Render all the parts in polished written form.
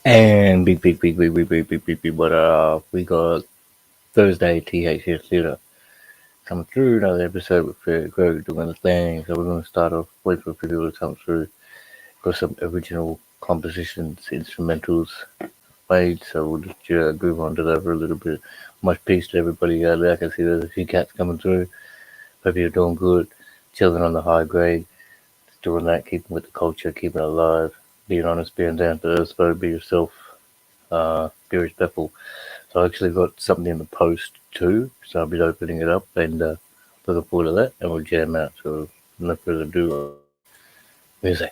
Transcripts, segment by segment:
And but we got Thursday Thc Theatre coming through another episode with Greg doing the thing. So we're going to start off wait for people to come through. Got some original compositions, instrumentals played. So we'll just move on to that for a little bit. Much peace to everybody out there. I can see there's a few cats coming through. Hope you're doing good, chilling on the high grade, doing that, keeping with the culture, keeping it alive, being honest, being down to earth, so be yourself, be respectful. So I actually got something in the post too, so I'll be opening it up and looking forward to that, and we'll jam out. So no further ado, music.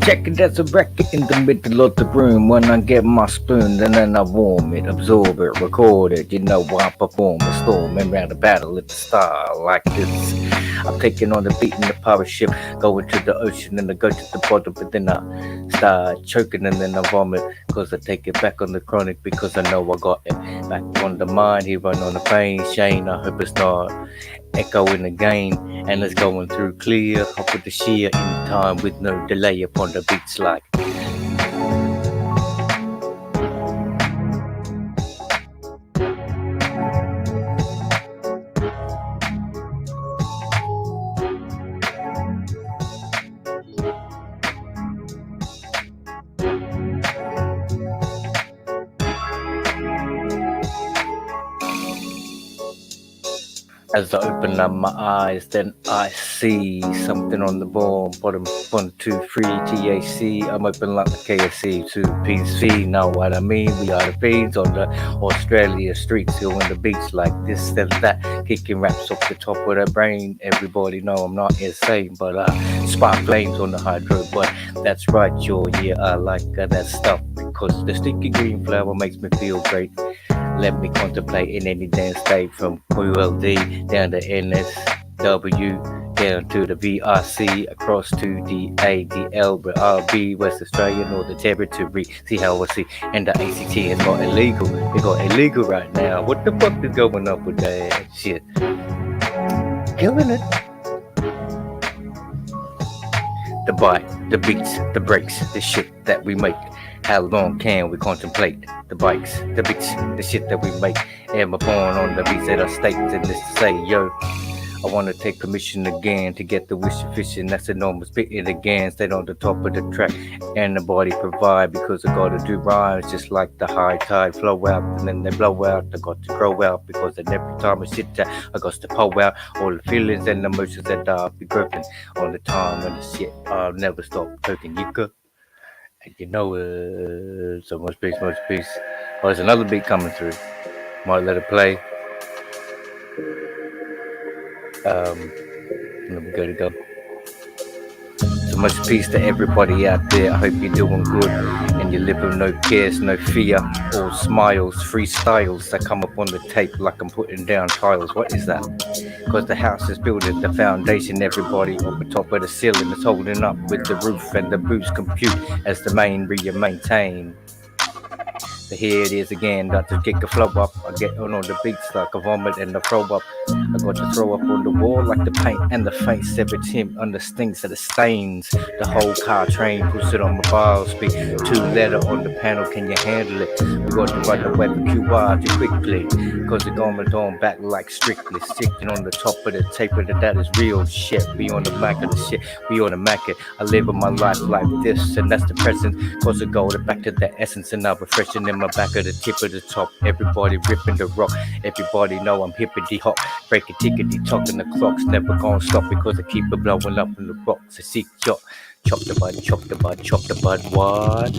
Checking that's a record in the middle of the room. When I get my spoon and then I warm it, absorb it, record it. You know I perform a storm and round the battle at the style like this. I'm taking on the beat in the pirate ship, going to the ocean and I go to the bottom, but then I start choking and then I vomit, cause I take it back on the chronic because I know I got it. Back on the mind, he run on the pain, Shane, I hope it's not echoing again, and it's going through clear, up with the sheer in time with no delay upon the beats like. As I open up my eyes, then I see something on the board. Bottom 1, 2, 3, TAC. I'm open like the KFC, 2 PC. Know what I mean? We are the fiends on the Australia streets, doing the beats like this and that, kicking raps off the top of their brain. Everybody know I'm not insane, but spark flames on the hydro. But that's right, yeah, I like that stuff because the sticky green flower makes me feel great. Let me contemplate in any dance state from QLD down to NSW, down to the VRC, across to the ADL, but RB, West Australia, Northern Territory. See how I see, and the ACT has got illegal. They got illegal right now. What the fuck is going up with that shit? Killing it. The bite, the beats, the breaks, the shit that we make. How long can we contemplate the bikes, the beats, the shit that we make? Am I born on the beats that are staked in this to say, yo, I want to take permission again to get the wish of fishing. That's enormous spitting again, stay on the top of the track and the body provide because I gotta do rhymes just like the high tide flow out and then they blow out. I got to grow out because then every time I sit out, I got to pull out all the feelings and emotions that I'll be groping all the time and the shit I'll never stop talking. You could. And you know it. So much peace, much peace. Oh, there's another beat coming through. Might let it play. And then we gotta go. So much peace to everybody out there. I hope you're doing good and you're living no cares, no fear, all smiles, freestyles that come up on the tape like I'm putting down tiles. What is that? Because the house is building the foundation, everybody up the top of the ceiling is holding up with the roof and the boots compute as the main maintain. So here it is again, got to kick a flow up. I get on all the beats like a vomit and a throw up. I got to throw up on the wall like the paint and the face. Every tint on the stinks of the stains. The whole car train puts it on my bar speed. 2-letter on the panel, can you handle it? We got to run the web QR too quickly. Cause the garment on back like strictly. Sitting on the top of the tape of that is real shit. We on the Mac of the shit, we on the Mac it. I live my life like this and that's the present. Cause I go back to the essence and I'm refreshing in my back of the tip of the top. Everybody ripping the rock. Everybody know I'm hippity hop. Breaking tickety talking the clocks. Never gonna stop because I keep it blowing up in the rocks. I seek chop. Chop the bud, chop the bud, chop the bud. What?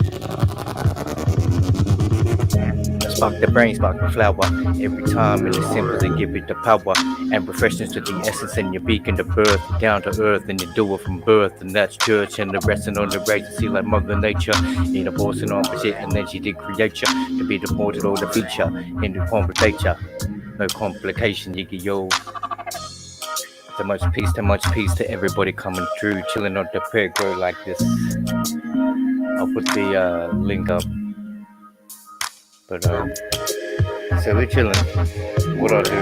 Spark the brain, spark the flower. Every time in the simple they give it the power and refreshness to the essence, and you beacon the birth down to earth, and you do it from birth, and that's church. And the resting on the race to see like Mother Nature, need a force and opposite, and then she did create you to be the portal or the feature in the conversation. No complication, yo. So much peace to everybody coming through, chilling on the peg like this. I'll put the link up. But so we're chilling. What I do?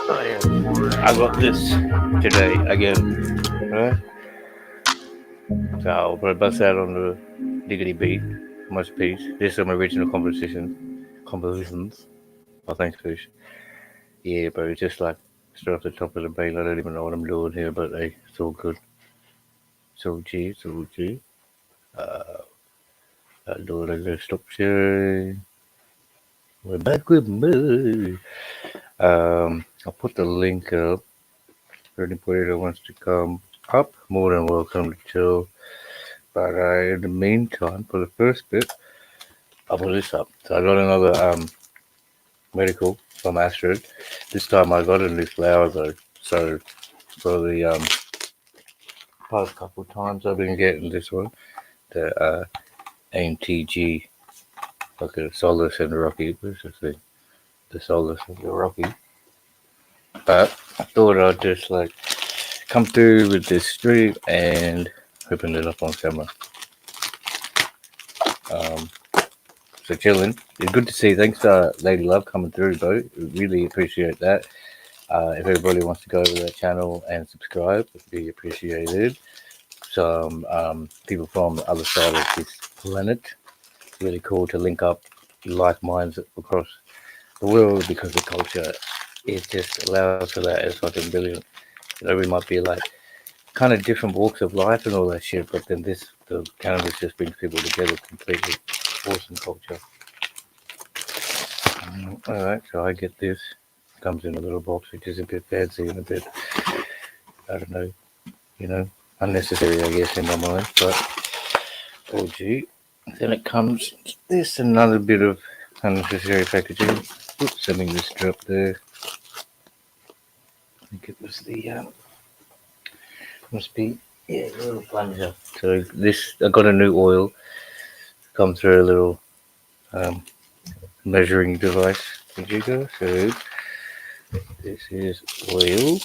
Oh yeah, I got this today again. Right? So I'll put a bust out on the diggity beat. Much peace. There's some original compositions. Oh, thanks, fish. Yeah, bro. It's just like straight off the top of the beat. I don't even know what I'm doing here, but hey, it's all good. So G. I'll do it again. Stop sharing. We're back with me. I'll put the link up for anybody that wants to come up. More than welcome to chill. But in the meantime, for the first bit, I'll put this up. So I got another medical from Astrid. This time I got a new flower though. So for the past couple of times I've been getting this one, the AMTG, like the Solace and the Rocky. What's this thing? The Solace and the Rocky. But I thought I'd just like come through with this stream and open it up on camera. So chilling. It's good to see. Thanks, Lady Love, coming through, bro. Really appreciate that. If everybody wants to go to that channel and subscribe, it'd be appreciated. Some people from the other side of this planet. Really cool to link up like minds across the world, because the culture, it just allows for that. It's fucking brilliant. You know, we might be like kind of different walks of life and all that shit, but then the cannabis just brings people together completely. Awesome culture. Alright, so I get this. Comes in a little box, which is a bit fancy and a bit, I don't know, unnecessary, I guess, in my mind. But, oh gee. Then it comes this, another bit of unnecessary packaging. Oops, something just dropped there. I think it was the, must be, yeah, a little plunger. So this, I got a new oil. Come through a little measuring device. Did you go? So this is oil.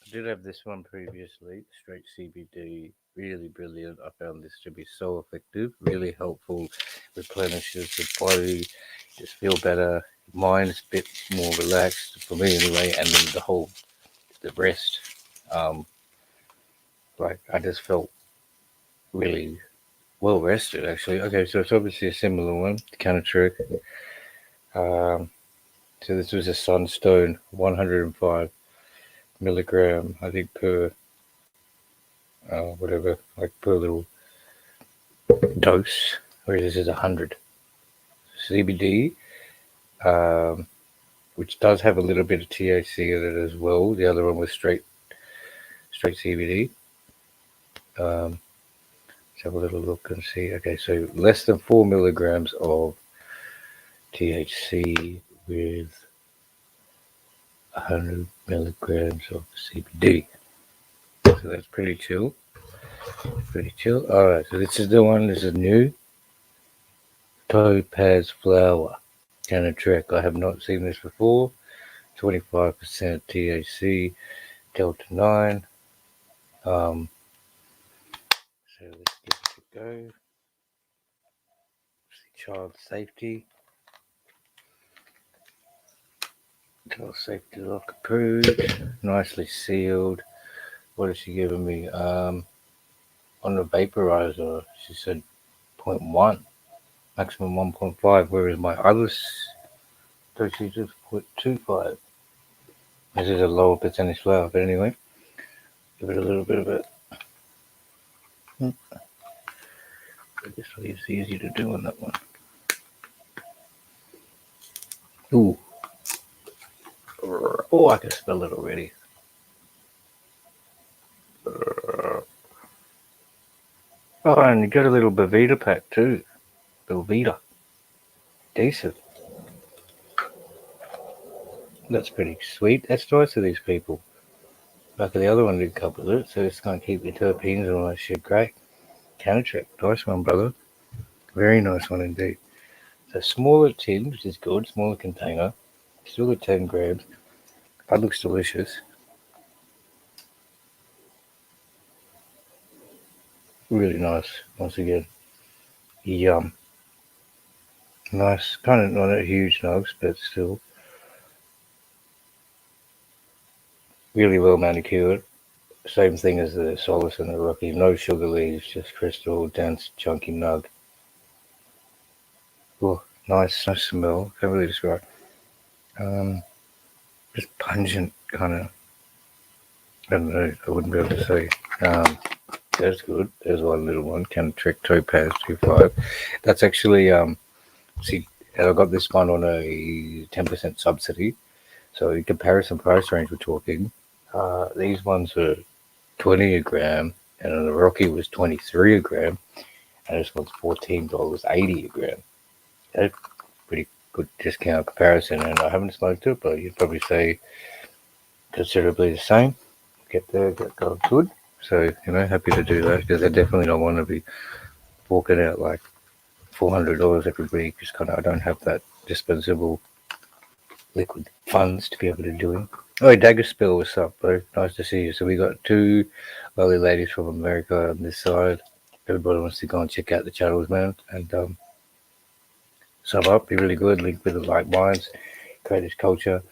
I did have this one previously, straight CBD, really brilliant. I found this to be so effective, really helpful, replenishes the body, just feel better, mind is a bit more relaxed, for me anyway, and then the rest, like I just felt really well rested actually. Okay, so it's obviously a similar one, kind of trick. So this was a Sunstone, 105 milligram, I think, per whatever, like per little dose, whereas this is 100 CBD, which does have a little bit of THC in it as well. The other one was straight CBD. Let's have a little look and see. Okay, so less than 4 milligrams of THC with 100 milligrams of CBD. So that's pretty chill. Alright, so this is the one. This is new. Topaz Flower. Kind of track. I have not seen this before. 25% THC, Delta 9. So let's give it a go. Child safety. Child safety lock approved. Nicely sealed. What is she giving me? On the vaporizer, she said 0.1, maximum 1.5, whereas my others, she just put 0.25. This is a lower percentage flower, but anyway, give it a little bit of it. This way it's easy to do on that one. Ooh. Oh, I can smell it already. Oh, and you got a little Belvita pack too. Belvita. Decent. That's pretty sweet. That's nice of these people. Like the other one didn't come with it, so it's going to keep your terpenes and all that shit. Great. Countercheck. Nice one, brother. Very nice one indeed. So smaller tin, which is good. Smaller container. Still at 10 grams. That looks delicious. Really nice. Once again. Yum. Nice. Kind of not a huge nugs, but still. Really well manicured. Same thing as the Solace and the Rocky. No sugar leaves, just crystal, dense, chunky nug. Oh, nice smell. Can't really describe. Just pungent, kind of. I don't know. I wouldn't be able to say. That's good. There's one little one. Trick Topaz 25. That's actually see. I got this one on a 10% subsidy. So in comparison price range, we're talking. These ones are 20 a gram, and the Rocky was 23 a gram, and this one's $14.80 a gram. That's pretty good discount comparison, and I haven't smoked it, but you'd probably say considerably the same. Get going good. So, happy to do that, because I definitely don't want to be forking out like $400 every week. Just kind of, I don't have that dispensable liquid funds to be able to do it. Oh, Daggerspill, what's up, bro? Nice to see you. So we got two lovely ladies from America on this side. Everybody wants to go and check out the channels, man, and sub up, be really good. Link with the like minds, creators culture.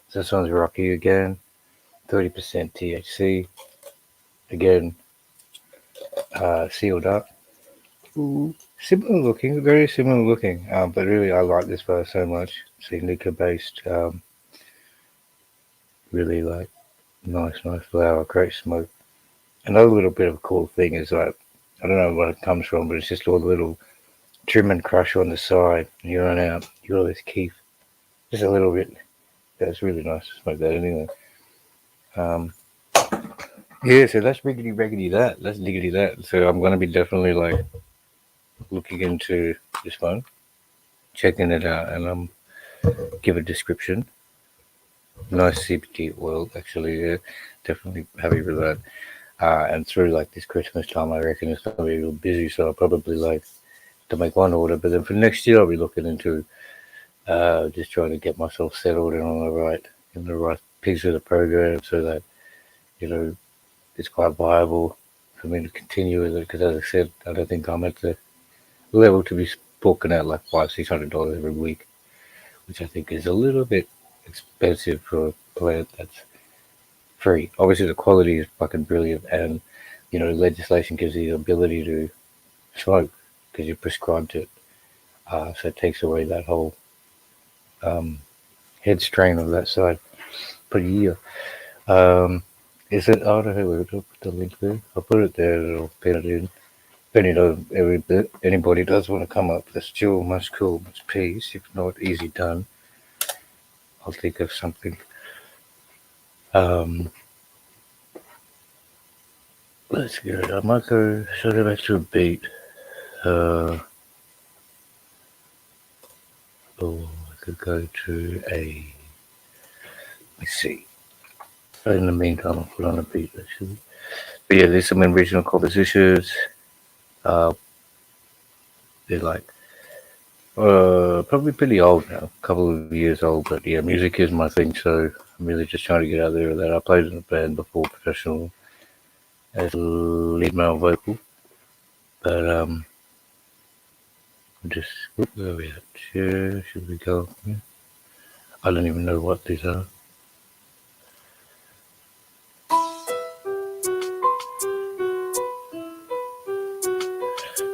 So this one's Rocky again, 30% THC. Again, sealed up. Ooh, similar looking, very similar looking. But really, I like this flower so much. See, liquor based. Really like nice flower, great smoke. Another little bit of a cool thing is like, I don't know what it comes from, but it's just all the little trim and crush on the side. And you run out, you got all this keef, just a little bit. That's really nice to smoke that anyway. Yeah, so that's riggedy that. That's diggity that. So I'm gonna be definitely like looking into this one, checking it out, and give a description. Nice CBD oil, actually. Yeah, definitely happy with that. And through like this Christmas time, I reckon it's gonna be real busy, so I'll probably like to make one order. But then for next year, I'll be looking into just trying to get myself settled and on the right piece of the program, so that it's quite viable for me to continue with it. Because as I said, I don't think I'm at the level to be forking out like $500-600 every week, which I think is a little bit expensive for a plant that's free. Obviously, the quality is fucking brilliant, and legislation gives you the ability to smoke because you're prescribed it. So it takes away that whole head strain of that side. But yeah, is it? I don't know. We'll put the link there. I'll put it there. I'll pin it in. If anybody does want to come up, that's still much cool, much peace. If not, easy done. I'll think of something. Let's go. I might go sort of back to a beat. I could go to a. Let's see. In the meantime, I'll put on a beat actually. But yeah, there's some original compositions. They're like probably pretty old now, a couple of years old. But yeah, music is my thing, so I'm really just trying to get out there with that. I played in a band before, professional, as a lead male vocal. But just where are we at? Should we go? Yeah. I don't even know what these are.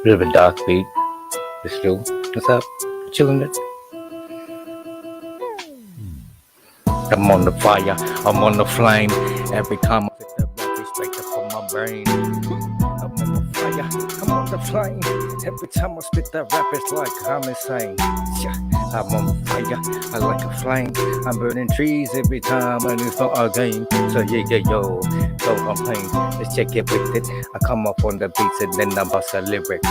Bit of a dark beat, but still, what's up? Chilling it. I'm on the fire, I'm on the flame. Every time I hit that rock, it's straight up on my brain. I'm on the fire, I'm on the flame. Every time I spit that rap, it's like I'm insane. I'm on fire, I like a flame. I'm burning trees every time I do for a game. So yeah, yo. flow on pain. Let's check it with it. I come up on the beats and then I bust a lyric.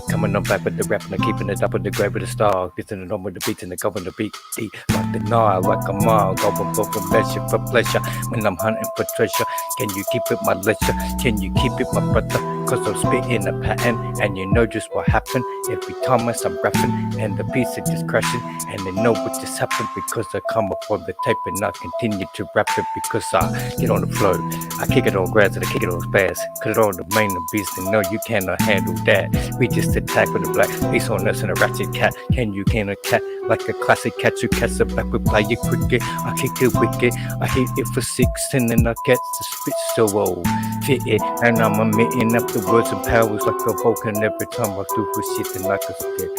Coming on back with the rap and I'm keeping it up with the grave with the star. Getting it on with the beats and the go on the beat deep like the Nile, like a mile. Going for pleasure. When I'm hunting for treasure, can you keep it my leisure? Can you keep it my brother? Cause I'm spitting a pattern and you know just what happened every time as I'm rapping and the beats are just crashing and they know what just happened because I come up on the tape and I continue to rap it because I get on the flow. I kick it on grass and I kick it on fast. Cut it on the main beast and no you cannot handle that. We just attack with a black face on us and a ratchet cat. Can you a cat like a classic cat? You catch a back with play it cricket. I kick it wicked. I hit it for 6 and then I get the spit so old. Fit it and I'm emitting up the words and powers like a Vulcan every time I do for shit and like a spit.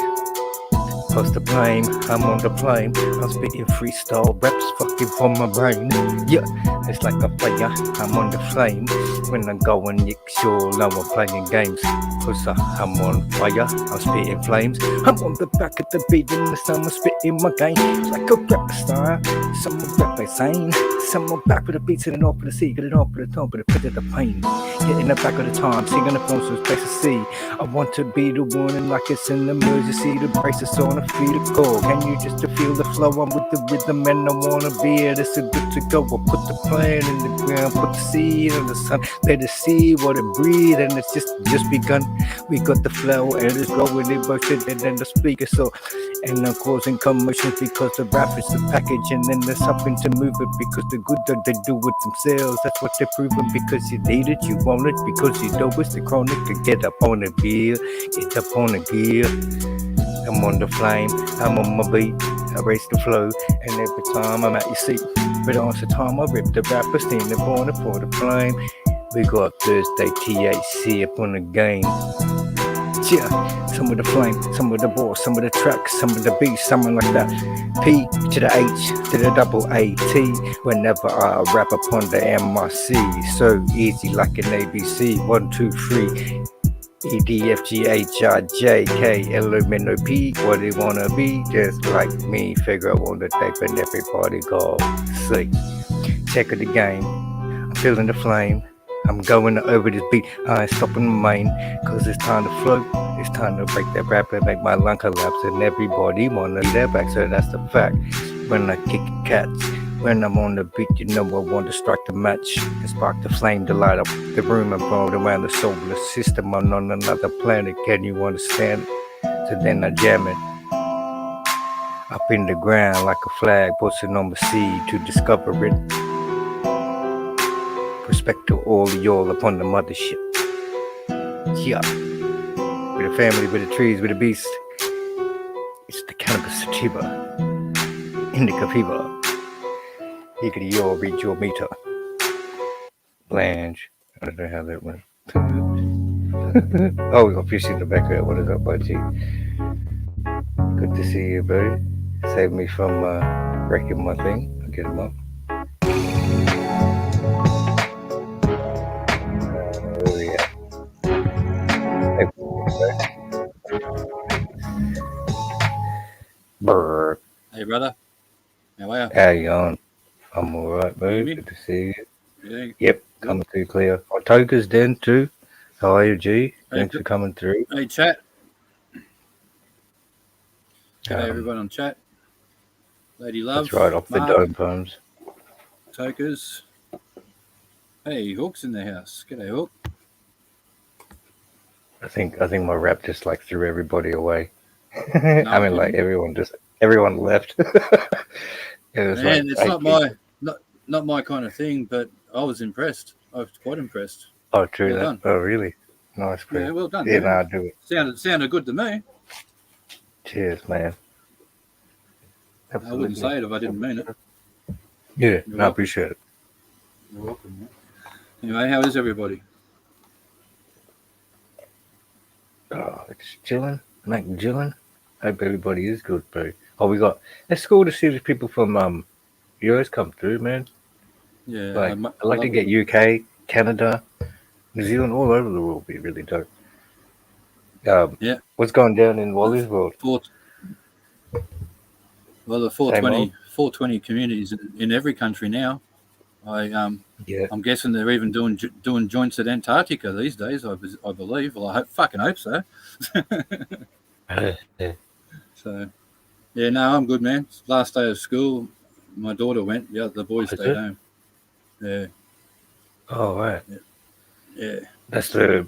Post the blame, I'm on the plane. I'm spitting freestyle raps fucking from my brain. Yeah, it's like a fire, I'm on the flame. When I go and nick sure now I'm playing games. Cause I'm on fire, I'm spitting flames. I'm on the back of the beat and the sun I'm spitting my game. It's like a rap star, someone rap insane. Someone back with the beats and off of the sea. Get it off of the top of the pit of the pain. Get in the back of the time, singing the phone so space to see. I want to be the one and like it's an emergency. The braces on a feet of core. Can you just feel the flow? I'm with the rhythm and I wanna be it. It's a good to go. I put the plan in the ground, put the seed in the sun. Let it see what it breathe and it's just begun. We got the flow and it's growing in motion and then the speaker so and I'm causing commotion because the rap is the package and then there's something to move it because the good that they do it themselves. That's what they're proving because you need it, you want it because you know it's the chronic to get up on the gear, get up on the gear. I'm on the flame, I'm on my beat, I raise the flow, and every time I'm at your seat. But on the time I rip the rapper, stand up on it for the flame. We got Thursday THC up on the game. Yeah, some of the flame, some of the ball, some of the tracks, some of the beats, something like that. P to the H to the double AT. Whenever I rap upon the MRC, so easy like an ABC. 1, 2, 3. E, D, F, G, H, I, J, K, L, M, N, O, P. What they wanna be, just like me. Figure out on the tape and everybody go see. Check of the game, I'm feeling the flame. I'm going over this beat, I ain't stopping my main. Cause it's time to float, it's time to break that rap and make my lung collapse. And everybody wanna be there back, so that's the fact. When I kick cats, when I'm on the beat, you know I want to strike the match and spark the flame to light up the room and roll around the solar system. I'm on another planet, can you understand it? So then I jam it up in the ground like a flag, posting on the sea to discover it. Respect to all of y'all upon the mothership. Yeah, with the family, with the trees, with the beast. It's the cannabis sativa, indica fever. Higgity y'all, read your meter. Blanche. I don't know how that went. Oh, we got fish in the background. What is up, budgie? Good to see you, buddy. Save me from wrecking my thing. I'll get him up. Where we at? Brr. Hey, brother. How are you? How you on? I'm alright, bro. Good to see you. Yeah. Yep, coming through clear. Toka's then too. How are you, G? Thanks for coming through. Hey, chat. G'day, everyone on chat. Lady Love. That's right, off Mark, the dome poems. Tokas. Hey, Hook's in the house. G'day, Hook. I think my rap just like threw everybody away. No, I mean, like everyone left. Man, like, it's not my kind of thing, but I was impressed. I was quite impressed. Oh, true. Well done. Oh, really? Nice, bro. Yeah, well done. Yeah, no, I do it. Sounded good to me. Cheers, man. Absolutely. I wouldn't say it if I didn't mean it. Yeah, I appreciate it. You're welcome, man. Anyway, how is everybody? Oh, it's chilling. Chilling. Hope everybody is good, bro. Oh, it's cool to see the people from US come through, man. Yeah, like, I'd like to get UK, Canada, New Zealand, all over the world. Be really dope. Yeah. What's going down in Wally's world? The 420 communities in every country now. I'm guessing they're even doing joints at Antarctica these days. I believe. Well, I fucking hope so. So, yeah, no, I'm good, man. It's last day of school. My daughter went. Yeah, the boys stayed home. Yeah. Oh, right. Yeah. That's the.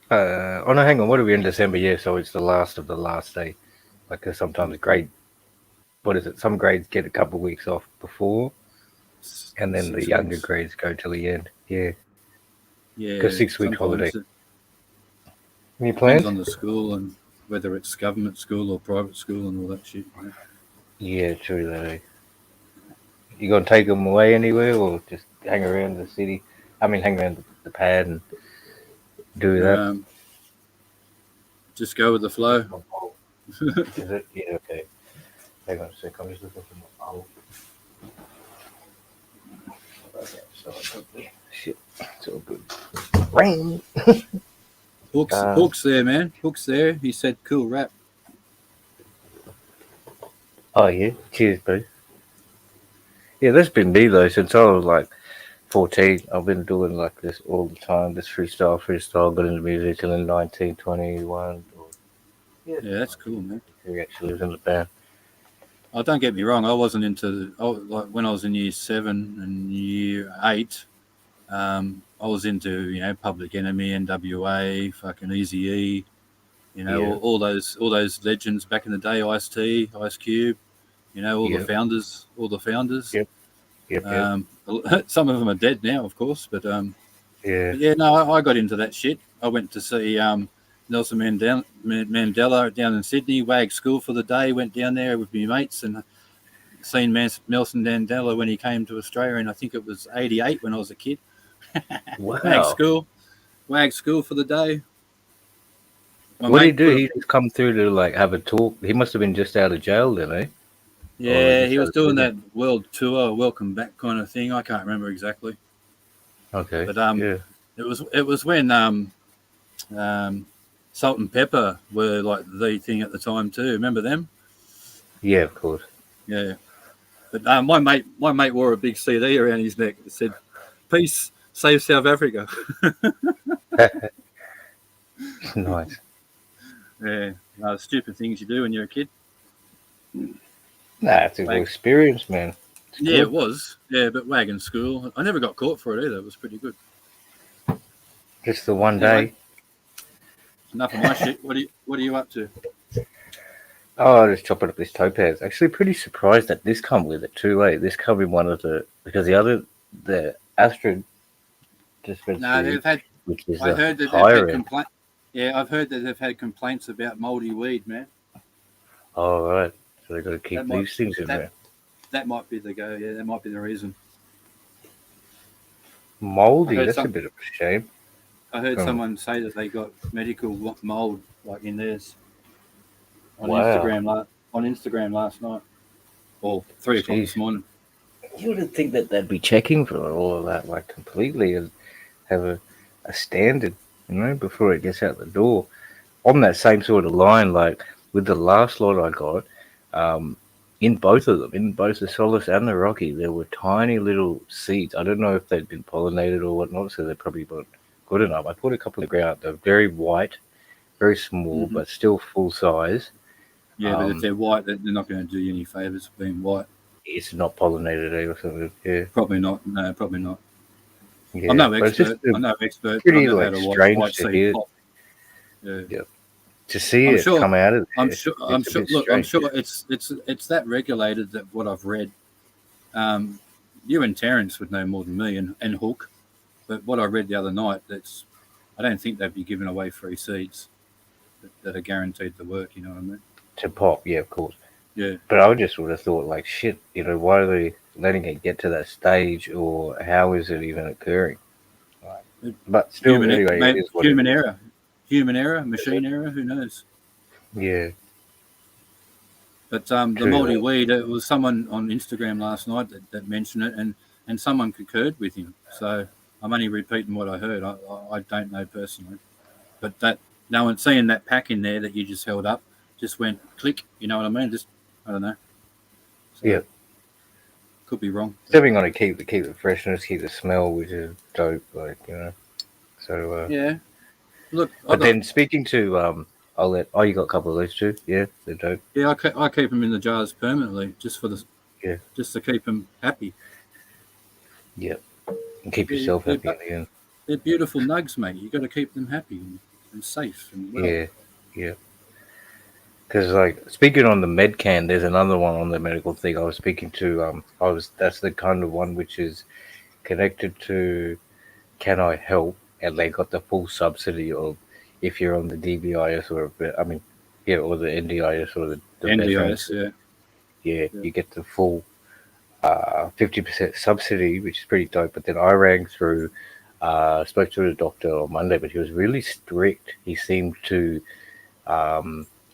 Oh no, hang on. What are we in December? Yeah, so it's the last of the last day. Like, sometimes what is it? Some grades get a couple of weeks off before, and then 6 the younger weeks. grades go till the end. Yeah. Yeah. Because 6 week holiday. Any Depends plans? on the school and whether it's government school or private school and all that shit. You know? Yeah, true that. You gonna take them away anywhere, or just hang around the city? I mean, hang around the pad and do that. Just go with the flow. Is it? Yeah. Okay. Hang on a sec. I'm just looking for my pole. Okay, so shit, it's all good. Rain. Hook's there, man. Hook's there. He said, "Cool rap." Oh yeah. Cheers, bro. Yeah, that's been me though since I was like 14. I've been doing like this all the time. This freestyle. Got into music till in 1921. Yeah, that's cool, man. He actually was in the band. Oh, don't get me wrong. I wasn't into like when I was in year 7 and year 8. I was into Public Enemy, NWA, fucking Eazy-E, all those legends back in the day. Ice-T, Ice Cube, all the founders. Yep. Some of them are dead now, of course, but yeah. No, I got into that shit. I went to see Nelson Mandela down in Sydney, WAG school for the day, went down there with my mates and seen Nelson Mandela when he came to Australia, and I think it was 88 when I was a kid. Wow. WAG school for the day. What did he do? He just come through to like have a talk. He must have been just out of jail then, eh? Yeah, he was doing that world tour, welcome back kind of thing. I can't remember exactly. Okay. But it was when Salt and Pepper were like the thing at the time too. Remember them? Yeah, of course. Yeah. But my mate wore a big CD around his neck that said, "Peace, save South Africa." Nice. Yeah. Stupid things you do when you're a kid. Nah, it's a good experience, man. Yeah, it was. Yeah, but wagon school. I never got caught for it either. It was pretty good. Just the one day. Enough of my shit. What are you up to? Oh, I just chopping up this Topaz. Actually, pretty surprised that this come with it too. This come in one of because the Astro dispensary. No, they've had. Which is I heard that they've had complaints. Yeah, I've heard that they've had complaints about mouldy weed, man. Oh right, so they've got to keep these things in there. That might be the go. Yeah, that might be the reason. Moldy. That's a bit of a shame. I heard someone say that they got medical mold like in theirs on Instagram last night, or 3 o'clock this morning. You wouldn't think that they'd be checking for all of that like completely and have a standard, before it gets out the door. On that same sort of line, like with the last lot I got, in both of them, in both the Solace and the Rocky, there were tiny little seeds. I don't know if they'd been pollinated or whatnot, so they probably weren't good enough. I put a couple in the ground. They're very white, very small, but still full size. Yeah, but if they're white, they're not going to do you any favors being white. It's not pollinated or something. Yeah, probably not. No, probably not. Yeah, I'm no expert. Pretty like strange to hear. Yeah. To see it come out of there. I'm sure. Look, I'm sure it's that regulated that what I've read. You and Terence would know more than me, and Hook. But what I read the other night, I don't think they'd be giving away free seeds that are guaranteed to work. You know what I mean? To pop, yeah, of course. Yeah. But I just would have thought, like, shit, why are they letting it get to that stage, or how is it even occurring? But still, anyway, human error, machine error, who knows? Yeah. But the moldy weed, it was someone on Instagram last night that mentioned it, and someone concurred with him. So I'm only repeating what I heard. I don't know personally. But that no one seeing that pack in there that you just held up just went click. You know what I mean? Just I don't know. So, yeah. Could be wrong. Definitely gonna keep the freshness, keep the smell, which is dope. Like So, Yeah. Look, but then speaking to I'll let. Oh, you got a couple of those too. Yeah, they're dope. Yeah, I keep them in the jars permanently, just for Yeah, just to keep them happy. yeah, and keep Yeah, yourself happy in the end. they're beautiful nugs, mate. You got to keep them happy and safe and well. Yeah, yeah. Because like speaking on the med can, there's another one on the medical thing. I was speaking to that's the kind of one which is connected to Can I Help, and they got the full subsidy of if you're on the DBIS or or the NDIS or the NDIS, veterans. yeah. You get the full 50% subsidy, which is pretty dope. But then I rang through, spoke to the doctor on Monday, but he was really strict. He seemed to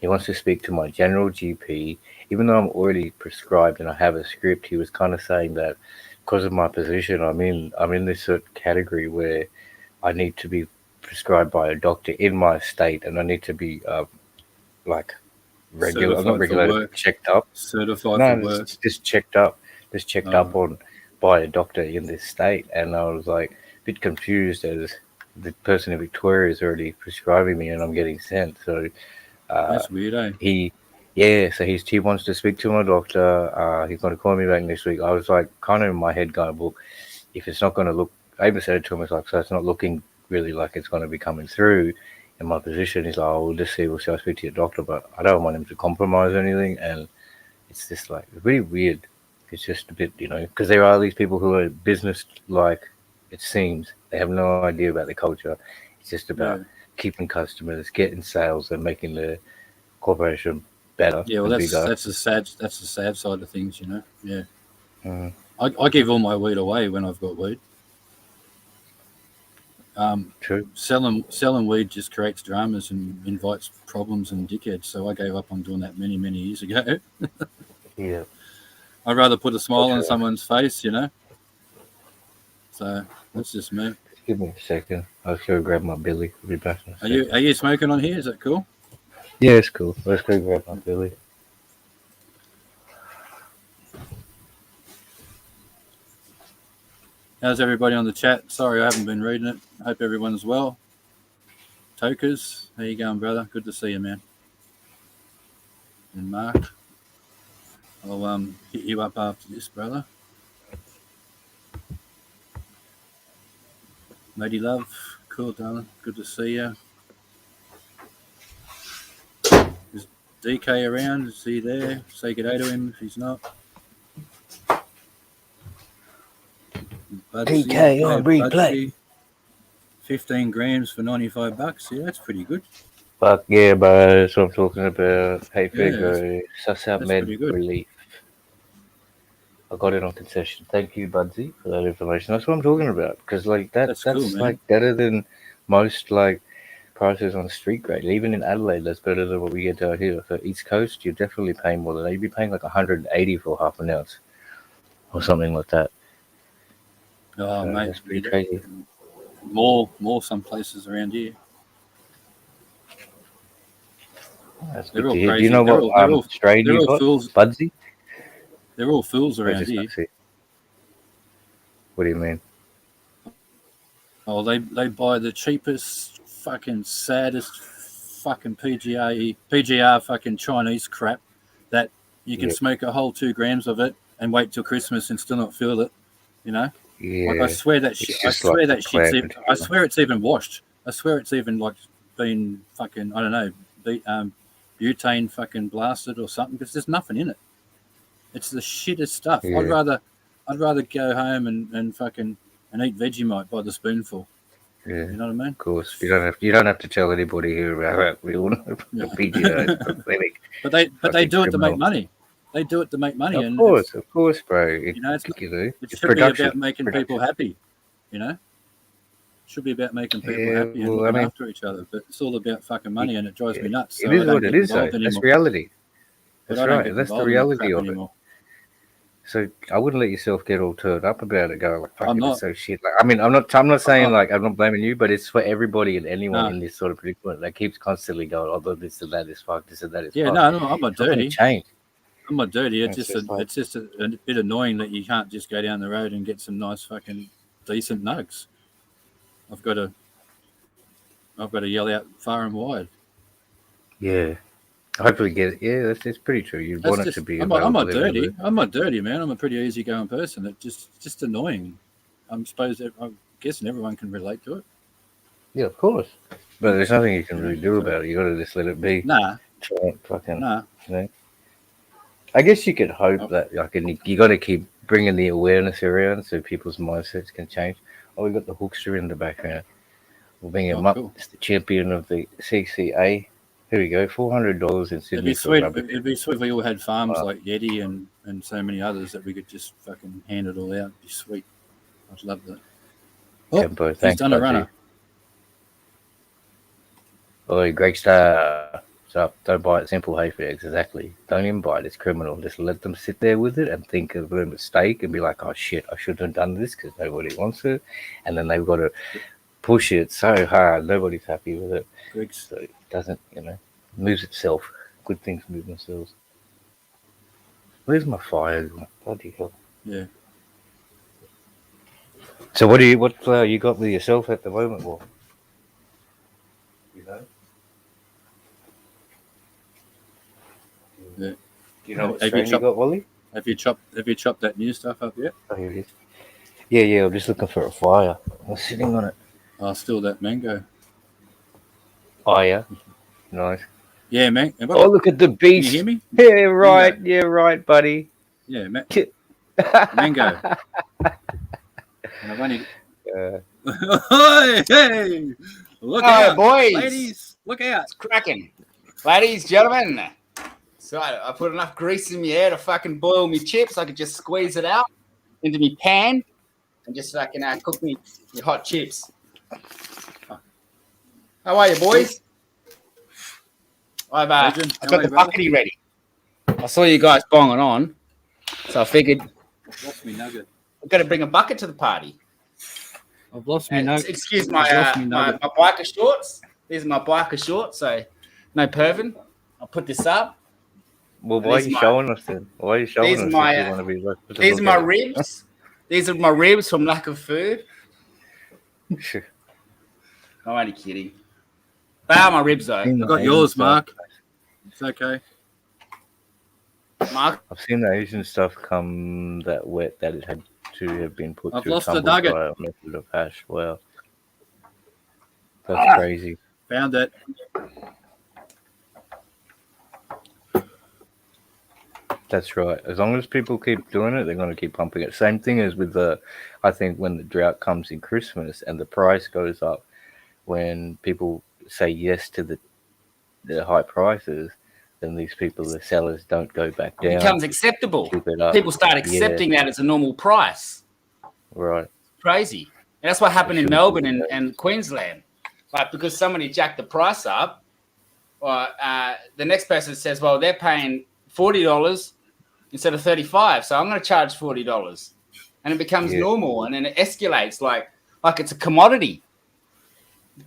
he wants to speak to my general GP, even though I'm already prescribed and I have a script. He was kind of saying that because of my position, I'm in this certain category where I need to be prescribed by a doctor in my state, and I need to be like regular. I'm not Certified for regulated, work. checked up. Certified for No, work. just checked up. Just checked up on by a doctor in this state, and I was like a bit confused as the person in Victoria is already prescribing me, and I'm getting sent. So That's weird, eh? so he wants to speak to my doctor. He's going to call me back next week. I was like, kind of in my head going, look, if it's not going to look, I even said it to him, it's like, so it's not looking really like it's going to be coming through in my position. He's like, oh, we'll see, I'll speak to your doctor, but I don't want him to compromise anything. And it's just like, it's really weird. It's just a bit, because there are these people who are business like, it seems. They have no idea about the culture. It's just about keeping customers, getting sales, and making the corporation better. Yeah, well, and bigger. that's the sad side of things, Yeah. I give all my weed away when I've got weed. True. Selling weed just creates dramas and invites problems and dickheads. So I gave up on doing that many years ago. Yeah. I'd rather put a smile on someone's face, So that's just me. Just give me a second. I'll go grab my Billy. I'll be back in a second. Are you smoking on here? Is that cool? Yeah, it's cool. Let's go grab my Billy. How's everybody on the chat? Sorry, I haven't been reading it. I hope everyone's well. Tokers, how you going, brother? Good to see you, man. And Mark, I'll hit you up after this, brother. Matey love, cool, darling. Good to see you. Is DK around? Is he there? Say good day to him if he's not. Budsy, DK on replay. 15 grams for $95. Yeah, that's pretty good. Fuck yeah, bro. That's what I'm talking about. Hey, Figo. Suss out med relief. I got it on concession. Thank you, Budsy, for that information. That's what I'm talking about. Because that's cool, like better than most prices on street grade. Even in Adelaide, that's better than what we get down here. For East Coast, you're definitely paying more than that. You'd be paying like $180 for half an ounce or something like that. Oh, mate, that's pretty crazy. More some places around here. That's good to hear. Do you know what strain you got, Budsy? They're all fools around here. What do you mean? Oh, they buy the cheapest, fucking saddest, fucking PGR fucking Chinese crap that you can smoke a whole 2 grams of it and wait till Christmas and still not feel it. Yeah. Like I swear that shit. I swear it's even washed. I swear it's even been fucking, I don't know, butane fucking blasted or something, because there's nothing in it. It's the shittest stuff. Yeah. I'd rather go home and fucking eat Vegemite by the spoonful. Yeah, you know what I mean. Of course, you don't have to tell anybody here about that. We all know the PGA. but they do it to make money. They do it to make money. Of course, bro. It should be about making people happy. It should be about making people happy and looking after each other. But it's all about fucking money, and it drives me nuts. So it is what it is, though. That's reality. That's right. That's the reality of it. So I wouldn't let yourself get all turned up about it. Going like, "Fuck, it's so shit." I'm not saying I'm not blaming you, but it's for everybody and anyone in this sort of predicament that keeps constantly going, "Oh, this and that is fucked. This and that is fucked." No, I'm not dirty. Change. I'm not dirty. It's It's just just like, it's just a bit annoying that you can't just go down the road and get some nice fucking decent nugs. I've got to yell out far and wide. yeah. Hopefully get it. Yeah, it's pretty true. You That's want it to just be I'm available not dirty. everywhere. I'm not dirty, man. I'm a pretty easygoing person. It's just annoying. I'm guessing everyone can relate to it. Yeah, of course. But there's nothing you can really do about it. You got to just let it be. Nah, Try and fucking, nah. you know. I guess you could hope Oh, that like you got to keep bringing the awareness around so people's mindsets can change. Oh, we got the hookster in the background. We'll bring him up. cool. It's the champion of the CCA. Here we go. $400 in It'd Sydney be for a sweet. rubber. It'd be sweet if we all had farms Wow. like Yeti and so many others that we could just fucking hand it all out. It'd be sweet. I'd love that. Oh, Tempo. he's Thanks, done a Budgie. runner. Oh, great star. So don't buy it simple hay feeds. Exactly. Don't even buy it. It's criminal. Just let them sit there with it and think of a mistake and be like, oh shit, I shouldn't have done this because nobody wants it. And then they've got to push it so hard. Nobody's happy with it. Greg's So it doesn't, moves itself. Good things move themselves. Where's my fire? Bloody hell. yeah. So what flower you got with yourself at the moment, Wal? You know? Yeah. Do you know what Have strain you got, Wally? Have you chopped that new stuff up yet? Oh, here it is. Yeah, I'm just looking for a fire. I'm sitting on it. Oh, still that mango. Oh, yeah. Nice. Yeah, man. Oh, look at the Can beast. you hear me? Yeah, right. Yeah, right, buddy. Yeah, mango. And I've only. Hey, look Hi, out, boys. ladies! Look out! It's cracking. Ladies, gentlemen. So I put enough grease in my hair to fucking boil me chips. I could just squeeze it out into me pan and just fucking cook me hot chips. How are you, boys? I've Legend. got How are the you, brother? buckety ready. I saw you guys bonging on, so I figured Lost me nugget. I've got to bring a bucket to the party. I've lost me And nugget. excuse I've my lost me my nugget. biker shorts. These are my biker shorts, so no pervin. I'll put this up. Well, why are These you are my- showing us then? Why are you showing these us are if my, you want to be like, These are my ribs. These are my ribs from lack of food. Sure. I'm only kidding. They are my ribs, though. I got yours, Mark. It's okay. Mark, I've seen the Asian stuff come that wet that it had to have been put I've through lost the tumble nugget. dryer method of hash. Wow. That's crazy. Found it. That's right. As long as people keep doing it, they're going to keep pumping it. Same thing as with I think when the drought comes in Christmas and the price goes up, when people say yes to the high prices, then these people, the sellers, don't go back it down. becomes acceptable. Keep it up. People start accepting that as a normal price. Right. Crazy. And that's what happened in Shouldn't Melbourne do that. and Queensland. Like, because somebody jacked the price up, the next person says, well, they're paying $40 instead of $35, so I'm going to charge $40. And it becomes normal, and then it escalates like it's a commodity.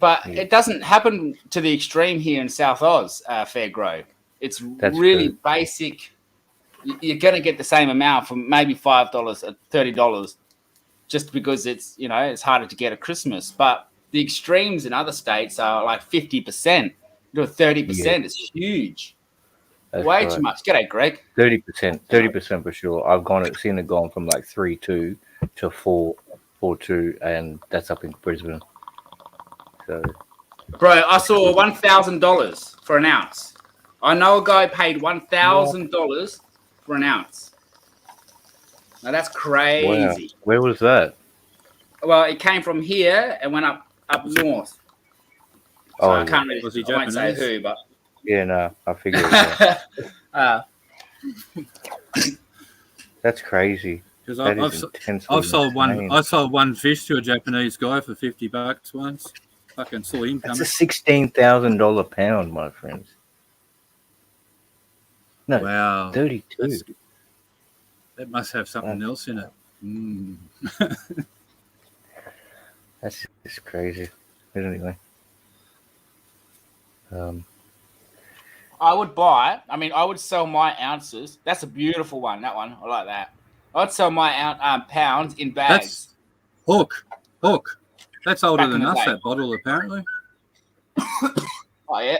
But it doesn't happen to the extreme here in South Oz, Fair Grow. It's really true. basic. You're going to get the same amount for maybe $5 or $30 just because it's harder to get at Christmas. But the extremes in other states are like 50%. You do 30%. It's huge. That's Way right. too much. G'day, Greg. 30% for sure. I've seen it gone from like 3.2 to 4.2, and that's up in Brisbane. So, Bro, I saw $1,000 for an ounce. I know a guy paid $1,000 for an ounce. Now that's crazy. wow. Where was that? Well, it came from here and went up north. So I can't really. Was he I won't say Japanese? who, but Yeah, no, I figured it out. That's crazy. Because That is intensely I've sold insane. I sold one fish to a Japanese guy for $50 once. Fucking saw him That's coming. a $16,000 pound, my friends. No, Wow. 32. That must have something else in it. Mm. That's just crazy. But anyway. I would buy. I mean, I would sell my ounces. That's a beautiful one. That one, I like that. I'd sell my pounds in bags. That's Hook. That's older Back in than the us. day. That bottle, apparently. Oh yeah.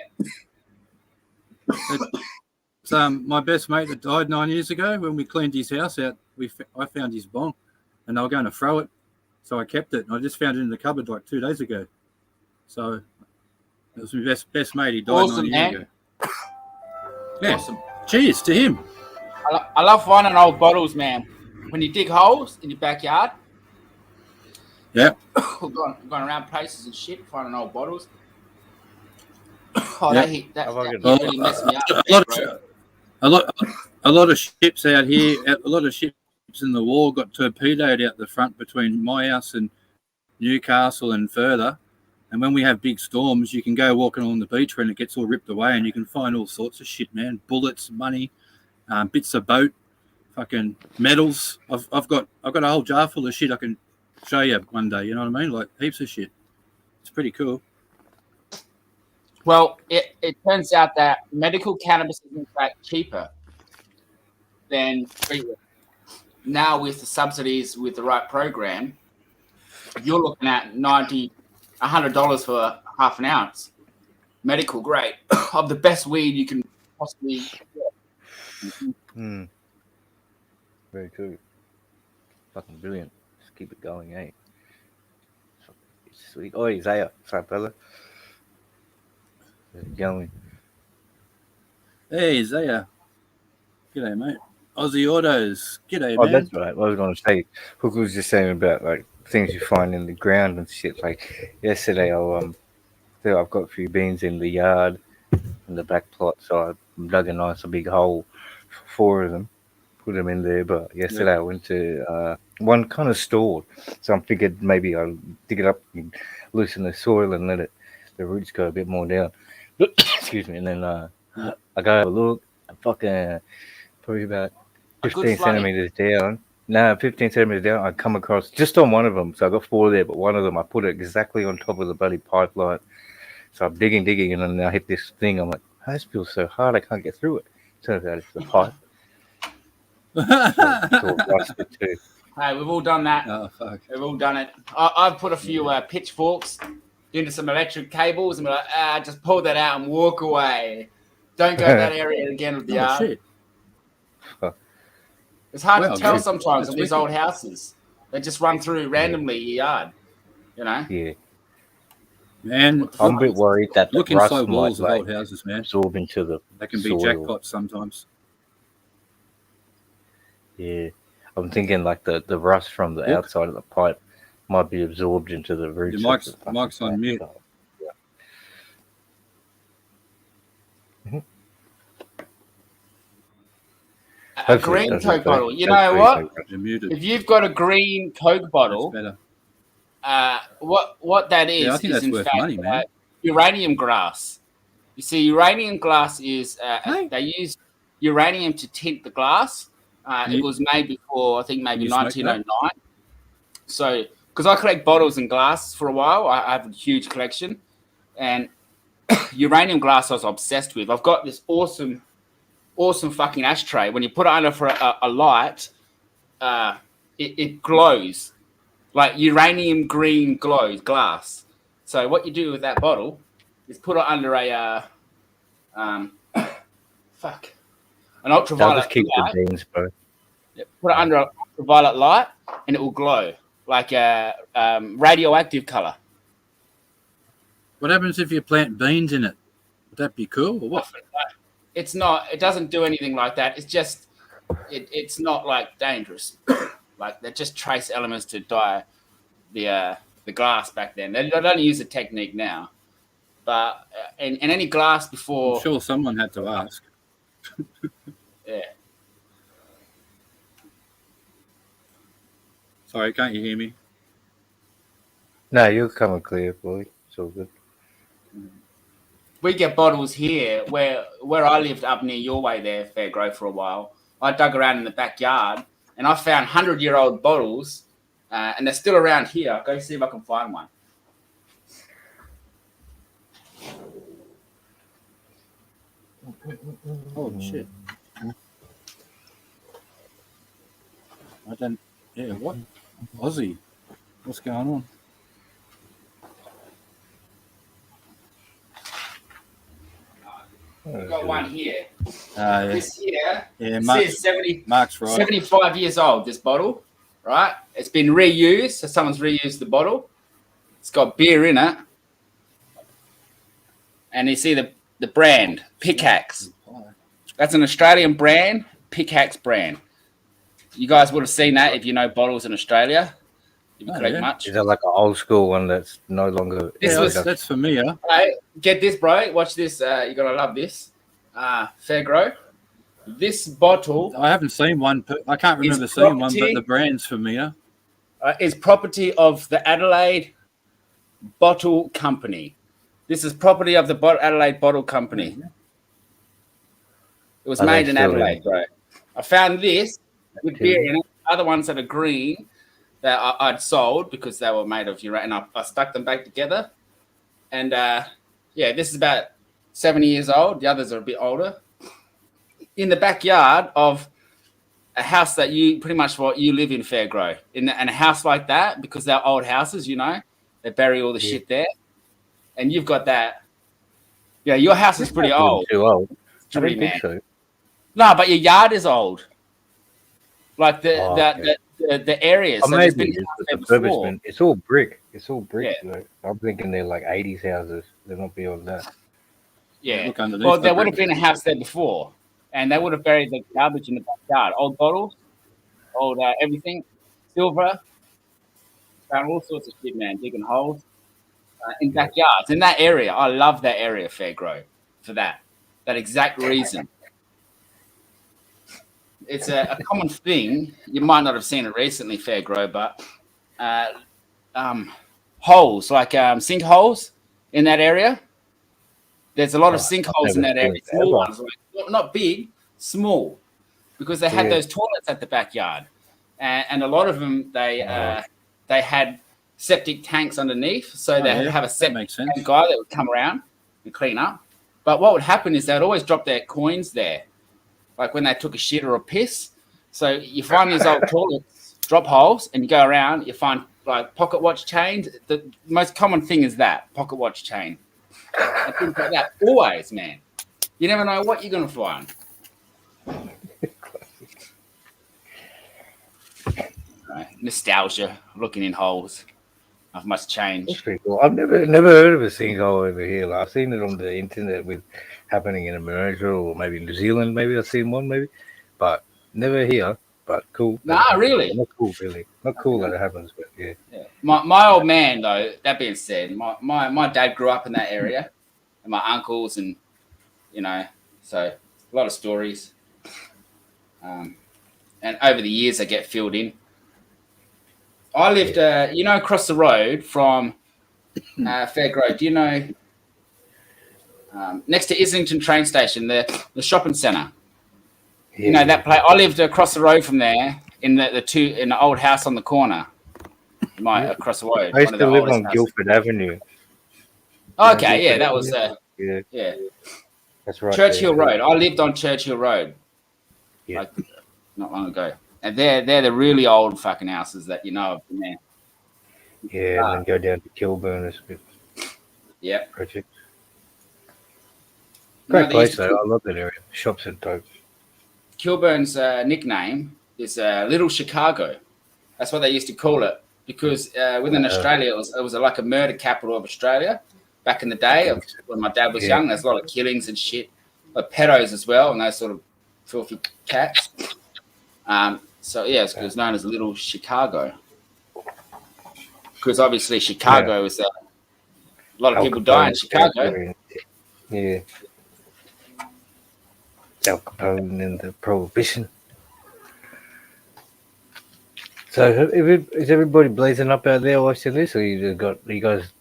It's, my best mate that died 9 years ago. When we cleaned his house out, I found his bong, and they were going to throw it, so I kept it. And I just found it in the cupboard like 2 days ago. So it was my best mate. He died Awesome, 9 years man. ago. Yeah. Awesome. Cheers to him. I love finding old bottles, man. When you dig holes in your backyard. Yeah. We're going around places and shit, finding old bottles. Oh, Yeah. that Oh, really messed me up. A lot of ships out here. A lot of ships in the war got torpedoed out the front between my house and Newcastle and further. And when we have big storms, you can go walking along the beach when it gets all ripped away, and you can find all sorts of shit, man. Bullets, money, bits of boat, fucking medals. I've got a whole jar full of shit I can show you one day. You know what I mean? Like heaps of shit. It's pretty cool. Well, it turns out that medical cannabis is in fact cheaper than freeway. Now with the subsidies, with the right program, you're looking at $100 for half an ounce, medical grade of the best weed you can possibly get. Very cool. Fucking brilliant. Just keep it going, eh? Sweet. Oh, Isaiah. What's up, brother? How's it going? Hey, Zaya. G'day, mate. Aussie Autos. G'day, Oh, man. that's right. What I was going to say, Hook was just saying about like things you find in the ground and shit. Like yesterday, I've got a few beans in the yard, in the back plot, so I dug a nice big hole, 4 of them, put them in there. But yesterday I went to one kind of stored, so I figured maybe I'll dig it up and loosen the soil and let the roots go a bit more down. Excuse me, and then I go have a look. I fucking probably about A good 15 flooding. centimeters down. No, 15 centimeters down. I come across just on one of them. So I got 4 there, but one of them I put it exactly on top of the bloody pipeline. So I'm digging, and then I hit this thing. I'm like, oh, this feels so hard. I can't get through it. Turns out it's the pipe. It's all rusted too. Hey, we've all done that. Oh, fuck. We've all done it. I've put a few pitchforks into some electric cables and be like, just pull that out and walk away. Don't go that area again with the yard. Shit. It's hard Well, to tell good. sometimes That's on these wicked. old houses. They just run through randomly your yard, you know? Yeah. Man, I'm a bit worried that the look rust inside might walls of like old houses, man. absorb into the They can be soil. jackpots sometimes. Yeah. I'm thinking like the rust from the Look. outside of the pipe might be absorbed into the roots. Your of the fucking mic's on plant. mute. A Hopefully it green doesn't Coke go- bottle. You go know through what? so much. You're muted. If you've got a green Coke bottle, That's better. what that is Yeah, I think is that's in worth fact money, man. uranium glass. You see, uranium glass is Hey. they use uranium to tint the glass. It was made before, I think maybe You smoke that? 1909. So, because I collect bottles and glass for a while, I have a huge collection, and uranium glass I was obsessed with. I've got this awesome fucking ashtray. When you put it under for a light, it glows like uranium green glows glass. So what you do with that bottle is put it under an I'll ultraviolet just keep light. the beans, bro. Put it under an ultraviolet light, and it will glow like a radioactive color. What happens if you plant beans in it? Would that be cool or what? It's not. It doesn't do anything like that. It's just. It's not like dangerous. Like they're just trace elements to dye the glass back then. They don't use the technique now, but in any glass before. I'm sure someone had to ask. Yeah. Sorry, can't you hear me? No, you're coming clear, boy. It's all good. We get bottles here where I lived up near your way there, Fairgrove, for a while. I dug around in the backyard and I found 100-year-old bottles, and they're still around here. I'll go see if I can find one. Oh shit! I don't. Yeah, what? Aussie? What's going on? I've got one here. Yeah. This here, Yeah, it Mark's, says 70, Mark's right. 75 years old, this bottle, right? It's been reused, so someone's reused the bottle. It's got beer in it. And you see the brand, Pickaxe. That's an Australian brand, Pickaxe brand. You guys would have seen that if you know bottles in Australia. If you collect much. Is that like an old school one that's no longer? That's familiar. Right, get this, bro. Watch this. You're going to love this. Fair Grow. This bottle. I haven't seen one. I can't remember seeing one, but the brand's familiar. Is property of the Adelaide Bottle Company. This is property of the Adelaide Bottle Company. It was made in Adelaide, bro. I found this with beer in it. Other ones that are green that I'd sold because they were made of uranium. And I stuck them back together. And this is about 70 years old. The others are a bit older. In the backyard of a house that you pretty much what you live in, Fairgrow. And a house like that, because they're old houses, you know, they bury all the shit there. And you've got that. Yeah, your house is pretty old. Too old. I don't think so. No, but your yard is old. Like the areas. Oh, so maybe it's all brick. It's all brick. Yeah. I'm thinking they're like 80s houses. They're not beyond that. Yeah. Well, there would have been a house there before, and they would have buried the garbage in the backyard. Old bottles, old everything, silver. Found all sorts of shit, man. Digging holes in backyards in that area. I love that area, Fairgrow, for that exact reason. It's a common thing. You might not have seen it recently, Fairgrow, but holes, like sinkholes in that area. There's a lot of sinkholes in that area. Small ones, not big, small, because they had those toilets at the backyard. And a lot of them, they had septic tanks underneath. So they have a septic tank guy that would come around and clean up. But what would happen is they'd always drop their coins there. Like when they took a shit or a piss. So you find these old toilets, drop holes, and you go around, you find like pocket watch chains. The most common thing is that, pocket watch chain. And things like that. Always, man. You never know what you're going to find. Right. Nostalgia, looking in holes. Not much change. That's pretty cool. I've never heard of a sinkhole over here. Like, I've seen it on the internet with happening in America or maybe New Zealand. Maybe I've seen one, but never here. But cool. Nah, really? Not cool, really. Not cool that it happens, but yeah. My old man, though. That being said, my dad grew up in that area, and my uncles, and so a lot of stories. And over the years, they get filled in. I lived, across the road from Fairgrove. Do you know, next to Islington train station, the shopping centre? Yeah. You know that place. I lived across the road from there in the old house on the corner. Across the road. I used to live on Guildford Avenue. Okay, that was yeah. That's right. Churchill Road. I lived on Churchill Road. Yeah. Like, not long ago. And they're the really old fucking houses that you know of from there. Yeah, and then go down to Kilburn. It's a bit. Yeah. Project. Great place though. I love that area. Shops are dope. Kilburn's nickname is Little Chicago. That's what they used to call it because within Australia it was like a murder capital of Australia back in the day when my dad was young. There's a lot of killings and shit, like pedos as well, and those sort of filthy cats. It was known as Little Chicago because obviously Chicago is a lot of people die in Chicago. Yeah. Al Capone and the Prohibition. So is everybody blazing up out there watching this, or you guys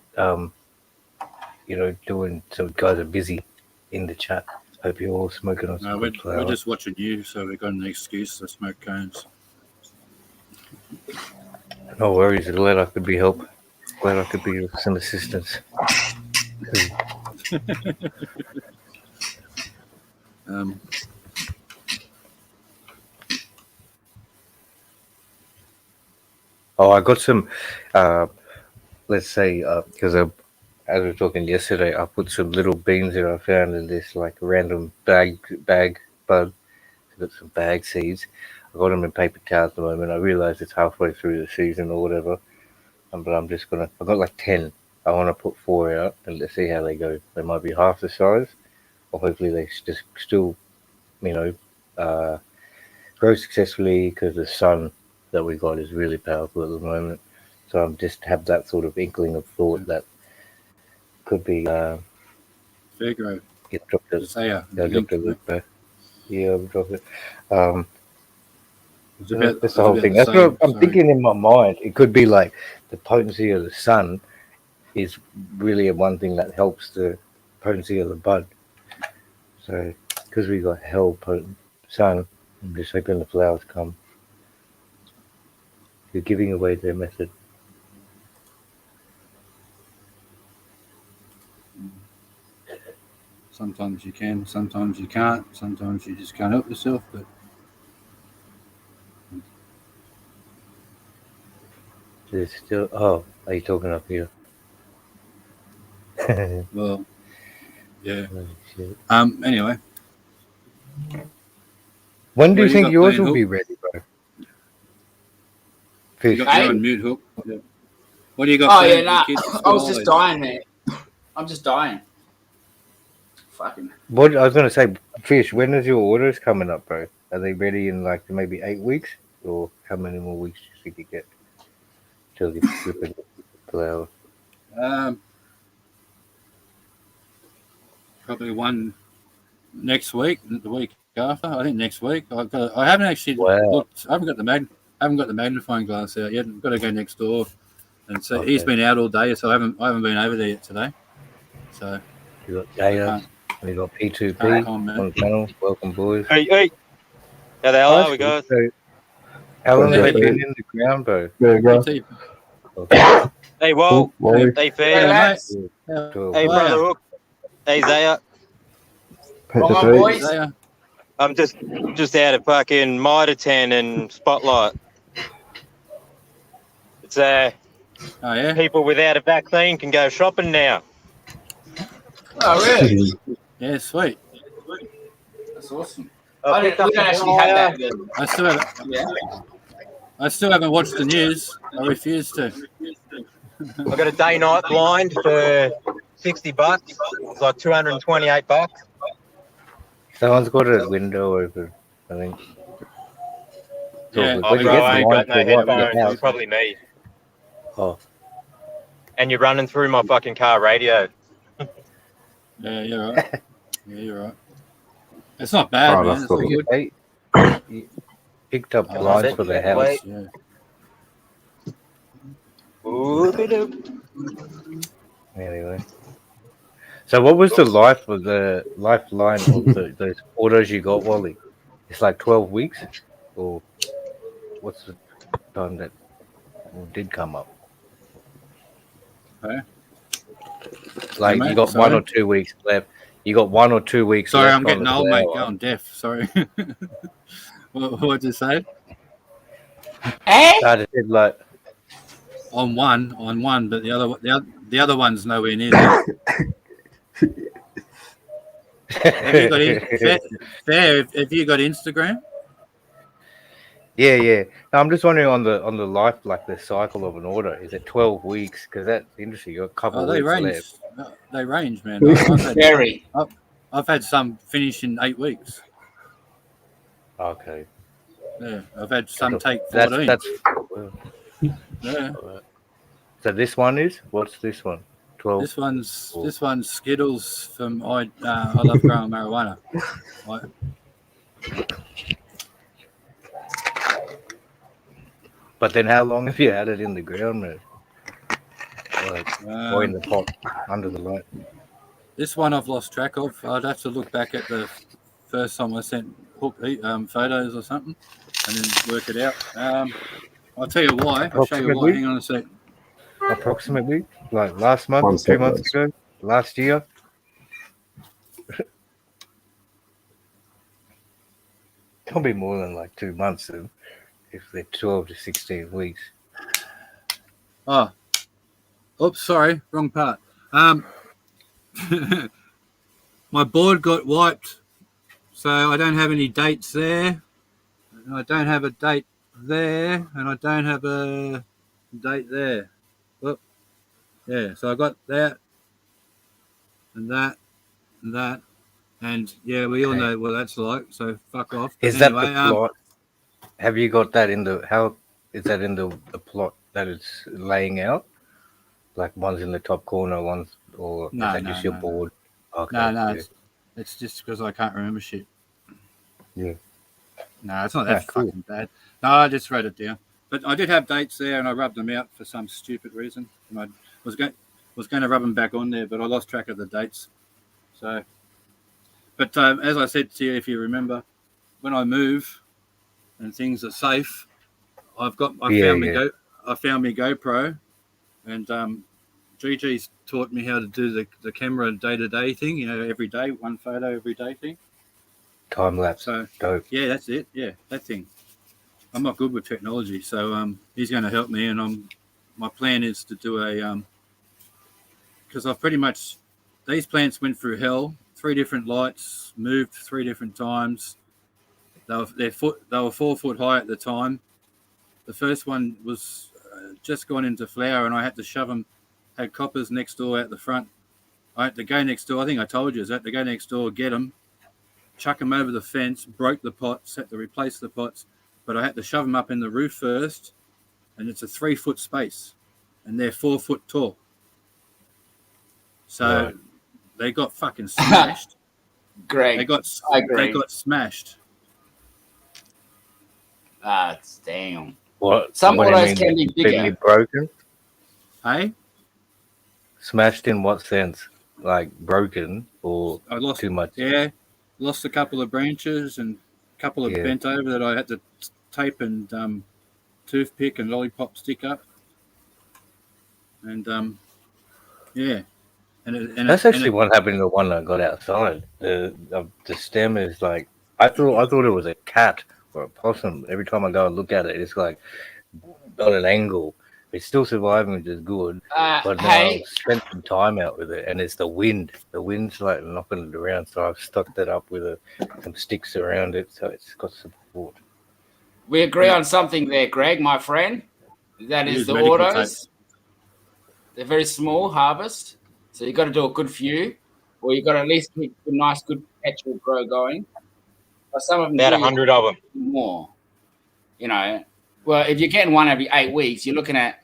doing? So guys are busy in the chat. Hope you're all smoking on some flower. We're just watching you, so we've got an excuse to smoke cones. No worries. Glad I could be help. Glad I could be of some assistance. Oh, I got some. Let's say because as we were talking yesterday, I put some little beans that I found in this like random bag bud. I got some bag seeds. I got them in paper towels at the moment. I realize it's halfway through the season or whatever, but I'm just gonna. I've got like 10. I want to put 4 out and let's see how they go. They might be half the size, or hopefully they just still, you know, grow successfully because the sun that we got is really powerful at the moment. So I'm just have that sort of inkling of thought that could be Fair growth. get dropped it. Isaiah. Yeah, dropped it a little bit. Yeah, I'll drop it. That's the whole thing. That's what I'm thinking in my mind. It could be like the potency of the sun is really one thing that helps the potency of the bud. So because we got hell potent sun, I'm just hoping the flowers come. You're giving away their method. Sometimes you can, sometimes you can't, sometimes you just can't help yourself. But There's still. Oh, are you talking up here? well, yeah. Oh, shit. Anyway, When do you you think got yours playing will be Hook? ready, bro? You Fish. got Hey? you on mute, Hook. Yeah. What do you got? Oh planned yeah, for nah. the kids' I was school just holidays? dying there. I'm just dying. Fucking. What I was gonna say, Fish. When is your orders coming up, bro? Are they ready in like maybe 8 weeks, or how many more weeks do you think you get till you flip it flower? Probably one next week, the week after. I think next week. I haven't actually Wow. looked. I haven't got the magnifying glass out yet. I've got to go next door and see. Okay. He's been out all day, so I haven't been over there yet today. So You got I Jaya, can't. and you got P2P Can't comment. on the panel. Welcome, boys. Hey, hey. How the hell are we, guys? So, how long have they Hey, been in the ground, bro? There you go. PT. Okay. Hey, Wall. Wally. Hey, Hey, Fee. lads. Cool. Hey, Brother Hook. Hey, Zaya. Wrong on, P2P. boys. Isaiah. I'm just out of fucking Mitre and Spotlight. It's Oh yeah. people without a vaccine can go shopping now. Oh really? Yeah, sweet. That's awesome. I We picked up don't some actually have wire. that. Yeah. I still haven't watched the news. I refuse to. I got a day-night blind for $60. It's like $228. Someone's got a window open, I think. Yeah. Oh, When you bro, get I the ain't blind got no for what? headphones. Your house? It's probably me. Oh, And you're running through my fucking car radio. Yeah, you're right. Yeah, you're right. It's not bad, Oh, man. that's It's all cool. good. hey, you picked up Oh, blinds that's for the it. house. Wait. Yeah. Whoop-a-doop. Anyway. So what was the lifeline of those orders you got, Wally? It's like 12 weeks? Or what's the time that did come up? Okay. Like Hey, you mate, got 1 sorry. or 2 weeks left. You got 1 or 2 weeks Sorry, left I'm on getting the old, mate. flower. Going deaf. Sorry. What'd you say? Hey? I just said like On one, but the other one's nowhere near there. Have you got Fair? Have you got Instagram? Yeah. No, I'm just wondering on the life, like the cycle of an order. Is it 12 weeks? Because that's interesting. You got a couple Oh, of they weeks range. left. They range, man. Very. I've had some finish in 8 weeks. Okay. Yeah, I've had some take 14. That's Yeah. so this one is what's this one? 12. This one's Skittles from I love growing marijuana. But then how long have you had it in the ground, man? Like, or in the pot under the light? This one I've lost track of. I'd have to look back at the first time I sent Hook photos or something, and then work it out. I'll tell you why. I'll show you why. Approximately? Hang on a sec. Approximately, like last month, 1 2 sec, months ago, last year. Probably more than like 2 months then, if they're 12 to 16 weeks. Oh, oops, sorry, wrong part. My board got wiped, so I don't have any dates there. And I don't have a date there, and I don't have a date there. Well, yeah, so I got that and that and that, and yeah, we all Okay. know what that's like. So fuck off. But Is that anyway, the plot? Have you got that in the, how is that in the plot that it's laying out? Like one's in the top corner, one's, or is No, that no, just your no, no. board? Okay. No, Yeah. it's just because I can't remember shit. Yeah. No, it's not that cool. fucking bad. No, I just wrote it down. But I did have dates there, and I rubbed them out for some stupid reason. And I was going to rub them back on there, but I lost track of the dates. So, but as I said to you, if you remember, when I move and things are safe, I found my GoPro, and Gigi's taught me how to do the camera day-to-day thing. You know, every day, one photo every day thing. Time lapse. So Dope. yeah, that's it. Yeah, that thing. I'm not good with technology, so he's going to help me, and my plan is to do a because I've pretty much these plants went through hell. 3 different lights, moved 3 different times. They were 4 foot high at the time. The first one was just gone into flower, and I had to shove them. Had coppers next door out the front. I had to go next door. I think I told you, I had to go next door, get them, chuck them over the fence, broke the pots, had to replace the pots, but I had to shove them up in the roof first, and it's a 3 foot space, and they're 4 foot tall. So they got fucking smashed. Greg, They got smashed. Damn. What? Some what do you autos mean? can be Completely bigger. broken? Hey, Smashed in what sense? Like broken or I lost too much? Yeah, lost a couple of branches and a couple of Yeah. bent over that I had to tape and toothpick and lollipop stick up. And yeah, That's actually what happened to the one I got outside. The stem is like I thought it was a cat or a possum. Every time I go and look at it, it's like on an angle. It's still surviving, which is good. But now Hey, I've spent some time out with it, and it's the wind. The wind's like knocking it around, so I've stuck that up with some sticks around it, so it's got support. we agree on something there, Greg, my friend. That is Use the medical autos. They're very small harvest, so you've got to do a good few, or you've got to at least keep a nice, good perpetual grow going. But some of them About do 100 of them. more. You know, well, if you're getting one every 8 weeks, you're looking at,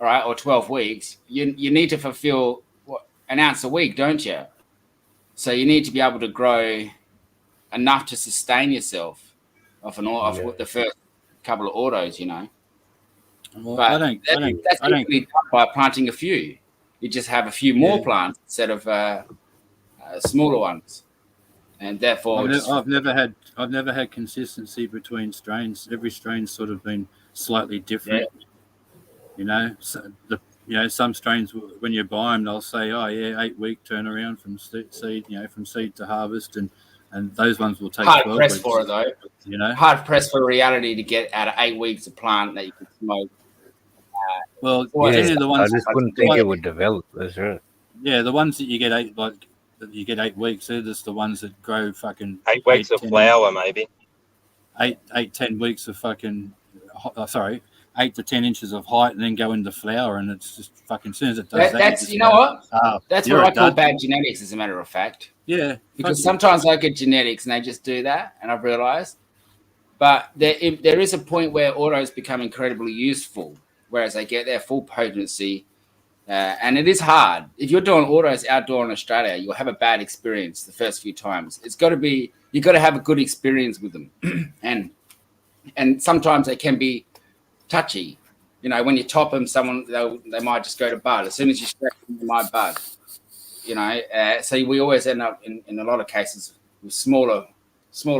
all right, or 12 weeks. You need to fulfill an ounce a week, don't you? So you need to be able to grow enough to sustain yourself off the first couple of autos, you know. Well, But that's I don't. easily done by planting a few. You just have a few more plants instead of smaller ones, and therefore I've never had consistency between strains. Every strain's sort of been slightly different. Yeah. You know, so some strains when you buy them, they'll say, "Oh yeah, 8 week turnaround from seed, from seed to harvest," and those ones will take hard 12 pressed weeks. for it though. You know, Hard pressed for reality to get out of 8 weeks a plant that you can smoke. well, Yeah, generally the ones I just wouldn't think it would develop. That's right. Yeah, the ones that you get 8 weeks, they're just the ones that grow fucking 8 weeks of 10 flower, maybe. 10 weeks of fucking 8 to 10 inches of height, and then go into flower, and it's just fucking, as soon as it does That's you know what? That's you're what a I call dud. bad genetics, as a matter of fact. Yeah, Because sometimes I get genetics and they just do that, and I've realized. But there is a point where autos become incredibly useful, whereas they get their full potency. And it is hard. If you're doing autos outdoor in Australia, you'll have a bad experience the first few times. You've got to have a good experience with them. and sometimes they can be touchy. You know, when you top them, they might just go to bud. As soon as you stretch them, they might bud. You know, so we always end up in a lot of cases with smaller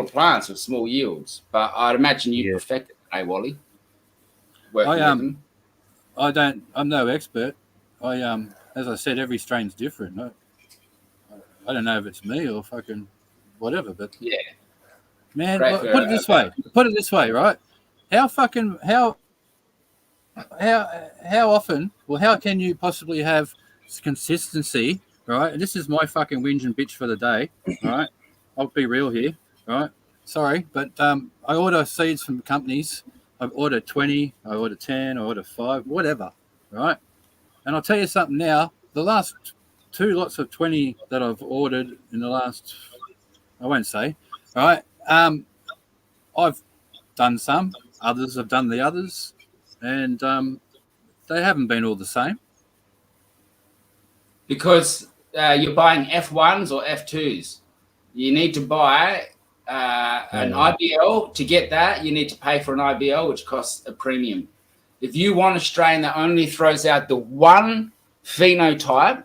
plants with small yields. But I'd imagine you perfect it, Wally? Working with them. I'm no expert. As I said, every strain's different. I don't know if it's me or fucking whatever, but yeah. Man, look, put it this way. Put it this way, right? How often, well, how can you possibly have consistency, right? And this is my fucking whinge and bitch for the day, right? I'll be real here, right? Sorry, but I order seeds from companies. I've ordered 20, I order 10, I order 5, whatever, right? And I'll tell you something now. The last 2 lots of 20 that I've ordered in the last, I won't say, right? I've done some, others have done the others, and they haven't been all the same. Because you're buying F1s or F2s. You need to buy an IBL. To get that, you need to pay for an IBL, which costs a premium. If you want a strain that only throws out the one phenotype,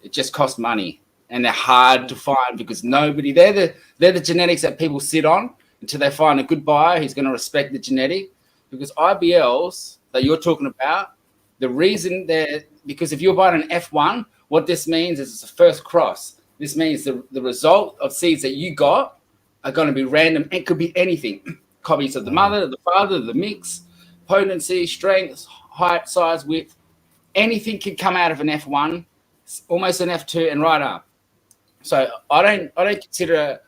it just costs money. And they're hard to find because nobody, they're the genetics that people sit on until they find a good buyer who's going to respect the genetic. Because IBLs that you're talking about, the reason they're, because if you're buying an F1, what this means is it's a first cross. This means the result of seeds that you got are going to be random. It could be anything. Copies of the mother, the father, the mix, potency, strength, height, size, width. Anything can come out of an F1, almost an F2 and right up. So I consider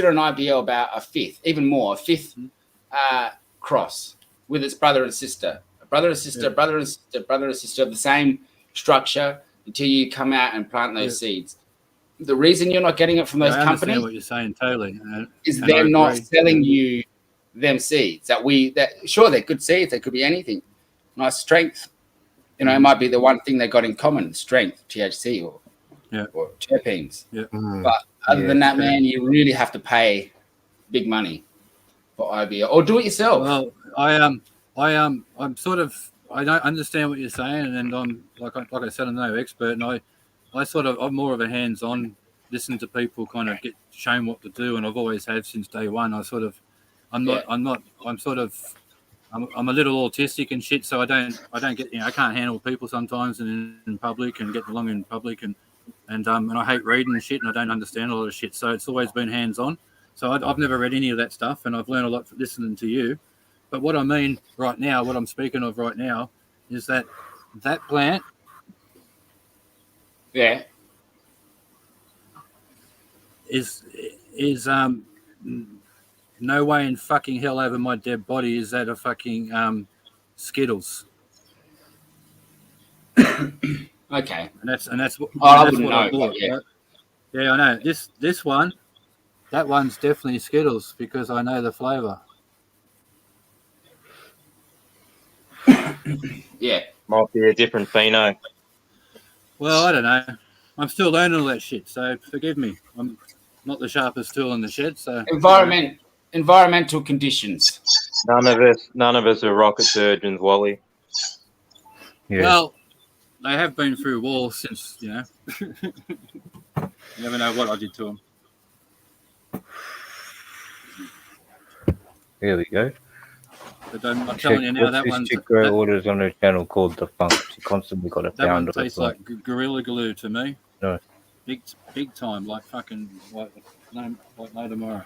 an IBL about a fifth, even more, a fifth cross with its brother and sister. Brother and sister, brother and sister, brother and sister of the same structure until you come out and plant those seeds. The reason you're not getting it from those companies, I understand what you're saying totally, is they're not selling you them seeds. Sure, they're good seeds. They could be anything. Nice strength. You know, it might be the one thing they got in common: strength, THC, or terpenes. Yeah. But other than that, man, you really have to pay big money for IBL or do it yourself. Well, I'm sort of, I don't understand what you're saying, and I'm like I said, I'm no expert, and I'm more of a hands-on, listen to people kind of get shown what to do, and I've always had since day one. I'm a little autistic and shit, so I don't get, I can't handle people sometimes in public and get along in public, and I hate reading and shit, and I don't understand a lot of shit. So it's always been hands-on. So I've never read any of that stuff, and I've learned a lot from listening to you. But what I mean right now, what I'm speaking of right now, is that plant. Yeah. Is no way in fucking hell over my dead body is that a fucking Skittles. Okay. And that's what I wouldn't know. I bought. Yeah. Right? Yeah, I know. This one, that one's definitely Skittles because I know the flavour. Yeah. Might be a different pheno. Well, I don't know. I'm still learning all that shit, so forgive me. I'm not the sharpest tool in the shed. So environmental conditions. None of us are rocket surgeons, Wally. Yeah. Well, they have been through wars since, you never know what I did to them. There we go. But I'm telling you now, that one's... Chick orders on her channel called The Funk. She constantly got a pound of it. That one tastes like Gorilla Glue to me. No. Big time, like fucking, like no tomorrow.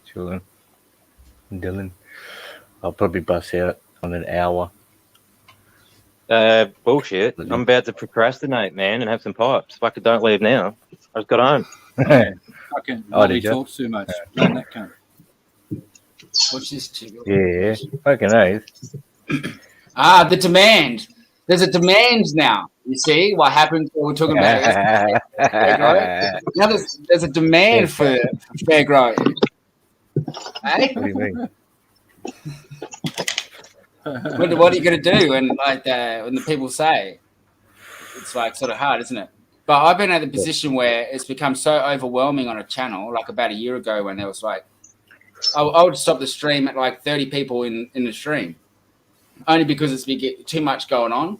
Chilling. Dylan. I'll probably bust out on an hour. Bullshit. I'm about to procrastinate, man, and have some pipes. Fucking don't leave now. I just got home. Fucking Wally talks too much. Learn that cunt. What's this chick? Yeah. Fucking oath. The demand. There's a demand now. You see what happens when we're talking about fair growth? Now there's a demand for fair growth. Hey? What do you mean? What are you going to do when the people say? It's like sort of hard, isn't it? But I've been at the position where it's become so overwhelming on a channel, like about a year ago when there was like, I would stop the stream at like 30 people in the stream, only because it's been too much going on.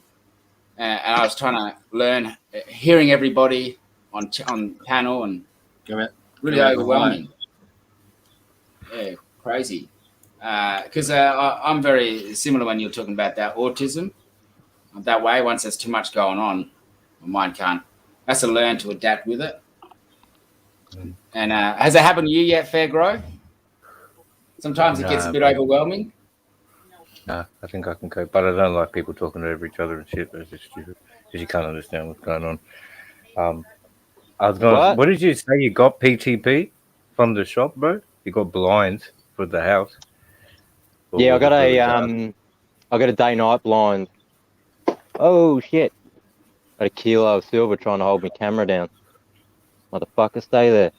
And I was trying to learn, hearing everybody on panel and really overwhelming. Yeah, crazy. Because I'm very similar when you're talking about that autism. That way, once there's too much going on, my mind can't Has to learn to adapt with it. Mm. And has it happened to you yet, Fair Grow? Sometimes it gets a Nah, bit but- overwhelming. Nah, I think I can cope, but I don't like people talking over each other and shit. That's just stupid because you can't understand what's going on. I was going. What did you say? You got PTP from the shop, bro? You got blinds for the house? Or Yeah, I was got it for the garden? I got a day-night blind. Oh shit! Got a kilo of silver trying to hold my camera down. Motherfucker, stay there.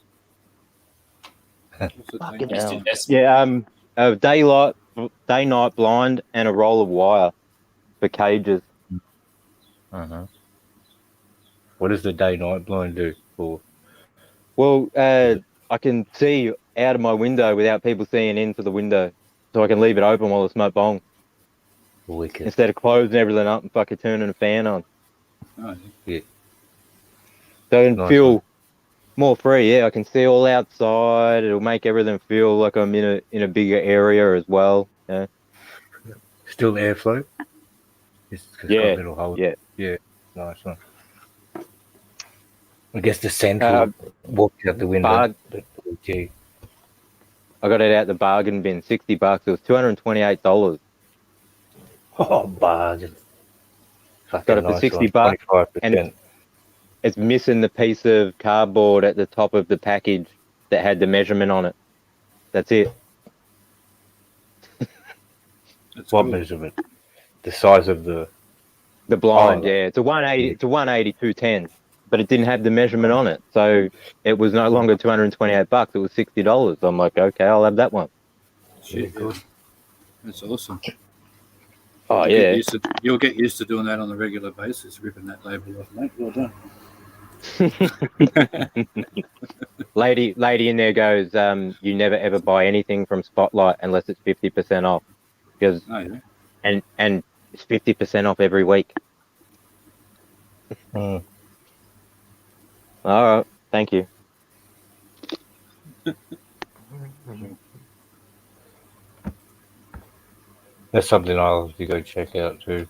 What's it Fucking doing? hell. Yes. Yeah, a day-night blind and a roll of wire for cages. Uh-huh. What does the day-night blind do for? Well, I can see out of my window without people seeing into the window, so I can leave it open while I smoke bong Wicked. instead of closing everything up and fucking turning a fan on. Oh, Yeah. So I can Nice feel one. more free. Yeah, I can see all outside. It'll make everything feel like I'm in a bigger area as well. Yeah. Still airflow? It's got Yeah. little holes. Yeah. Yeah. Nice one. I guess the central walks out the window. Bug. Okay. I got it out the bargain bin, $60. It was $228. Oh, bargain. Fucking Got it for nice $60, one. 25%. and it's missing the piece of cardboard at the top of the package that had the measurement on it. That's it. that's What cool. measurement? The size of the... The blind, Oh, yeah. It's a 180. It's a 180/210, but it didn't have the measurement on it, so it was no longer $228. It was $60. I'm like, okay, I'll have that one. Shit, Yeah, good. that's awesome. Oh You'll yeah. You'll get used to doing that on a regular basis, ripping that label off, mate. Well done. Lady in there goes, you never ever buy anything from Spotlight unless it's 50% off, because Oh, yeah. and it's 50% off every week. Mm. All right, thank you. That's something I'll have to go check out too.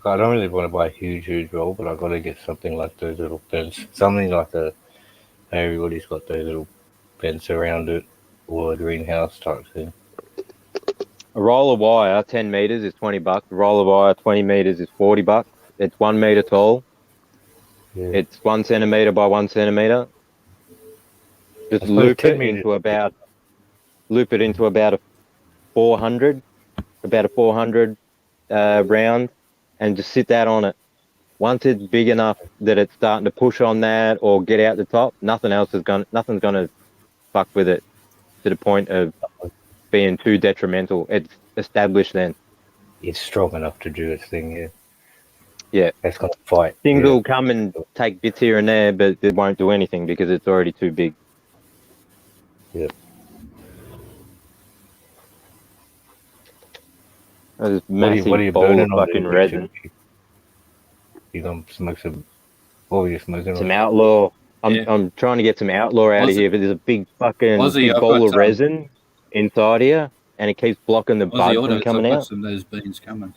I don't really want to buy a huge roll, but I've got to get something like those little bends. Something like everybody's got those little bends around it, or a greenhouse type thing. A roll of wire, 10 meters is $20. A roll of wire, 20 meters is $40. It's 1 meter tall. Yeah. It's 1 centimeter by 1 centimeter. Just I suppose loop 10 it meters- into about a 400, round, and just sit that on it. Once it's big enough that it's starting to push on that or get out the top, nothing's gonna fuck with it to the point of being too detrimental. It's established then. It's strong enough to do its thing, yeah. Yeah. It's going to fight. Things yeah. will come and take bits here and there, but it won't do anything because it's already too big. Yeah. There's What are massive you bowl burning of on fucking there, resin. Richard? You going to smoke some... What were you smoking Some on? outlaw. Yeah. I'm trying to get some outlaw out of Aussie- here, but there's a big fucking Aussie, I've bowl got of resin inside here, and it keeps blocking the Aussie bud from Autos, I've coming got out. some of those beans coming.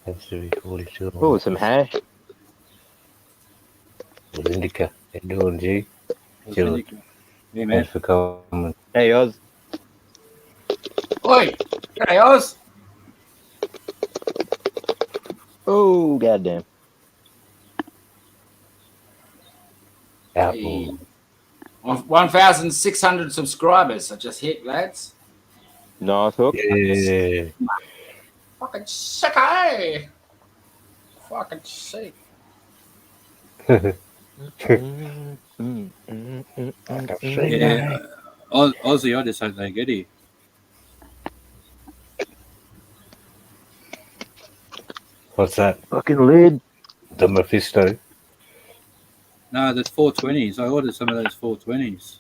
That's 42. Oh, some hash. With indica. How you doing, G? Chill. Yeah, man. Thanks for coming. Hey, Oz. Oi, hey Oz. Oh, goddamn. Outlaw. 1,600 subscribers. I just hit, lads. Nice hook. Yeah. Fucking sick, eh? Fucking sick. Yeah. Aussie, I just hope they get here. What's that? Fucking lid. The Mephisto. No, there's 420s. I ordered some of those 420s.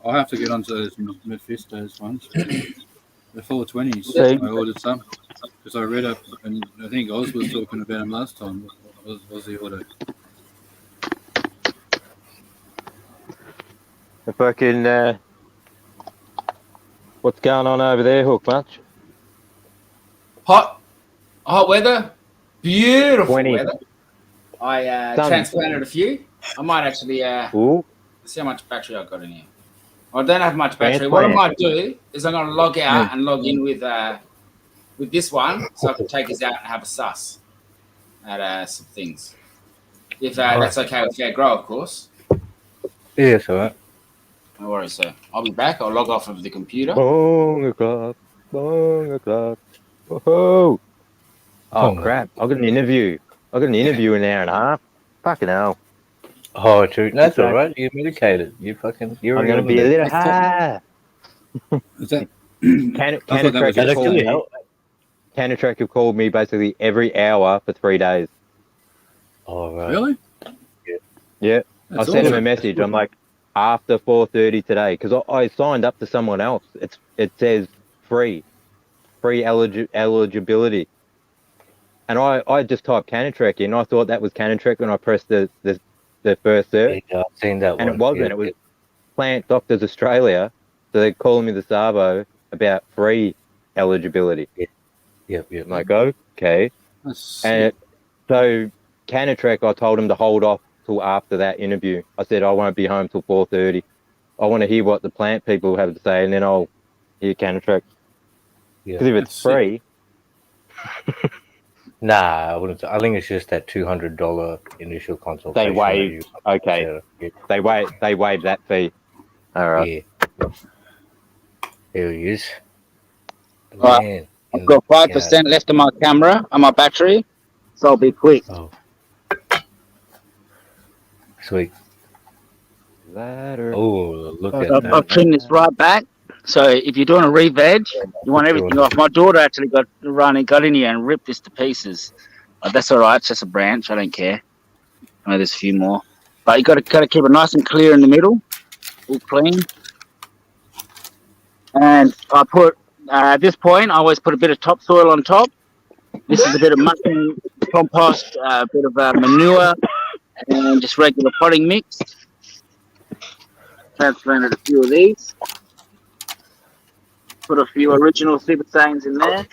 I'll have to get onto those Mephistos ones. The 420s. Okay. I ordered some because I read up, and I think Oz was talking about them last time. Aussie Auto. The fucking, what's going on over there, Hook, much? Hot weather. Beautiful 20. weather. I Sun. transplanted a few. I might actually Ooh, see how much battery I've got in here. I don't have much battery. What I might do is I'm going to log out and log in with this one, so I can take us out and have a suss at some things. If that's okay with Fair Grow, of course. Yeah, it's all right. No worries, sir. I'll be back. I'll log off of the computer. bong o'clock, bong o'clock. Whoa! Oh Bong. crap! I got an interview. I got an interview in an hour and a half. Fucking hell! Oh, true. That's Okay. all right. You're medicated. You're I'm gonna be a little high. Is that? Canna Tracker called me basically every hour for 3 days. All right. Really? Yeah, That's I sent him a awesome. message. I'm like, after 4:30 today, because I signed up to someone else. It says free eligibility, and I just typed Canatrek in. I thought that was Canatrek when I pressed the first search, Yeah, I've seen that and one. it wasn't. Yeah, It was Plant Doctors Australia. So they're calling me this arvo about free eligibility. Yep. I'm like, okay. That's And so Canatrek, I told him to hold off till after that interview. I said I won't be home till 4:30. I want to hear what the plant people have to say, and then I'll hear Canatrek. Yeah. Because if it's That's sick. free, Nah, I wouldn't. I think it's just that $200 initial consultation. they waive. Okay, Yeah. they waive that fee. All right. Yeah. There he is. Right. Man. I've got 5% left on my camera and my battery, so I'll be quick. Oh. Sweet. Ladder. Oh, look at I've that. trimmed this right back. So if you're doing a re-veg, you want everything off. My daughter actually got in here and ripped this to pieces. That's all right. It's just a branch. I don't care. I know there's a few more, but you got to keep it nice and clear in the middle, all clean. And I put at this point, I always put a bit of topsoil on top. This is a bit of mushroom compost, a bit of manure, and just regular potting mix. Transplanted a few of these. Put a few original super saiyans in there.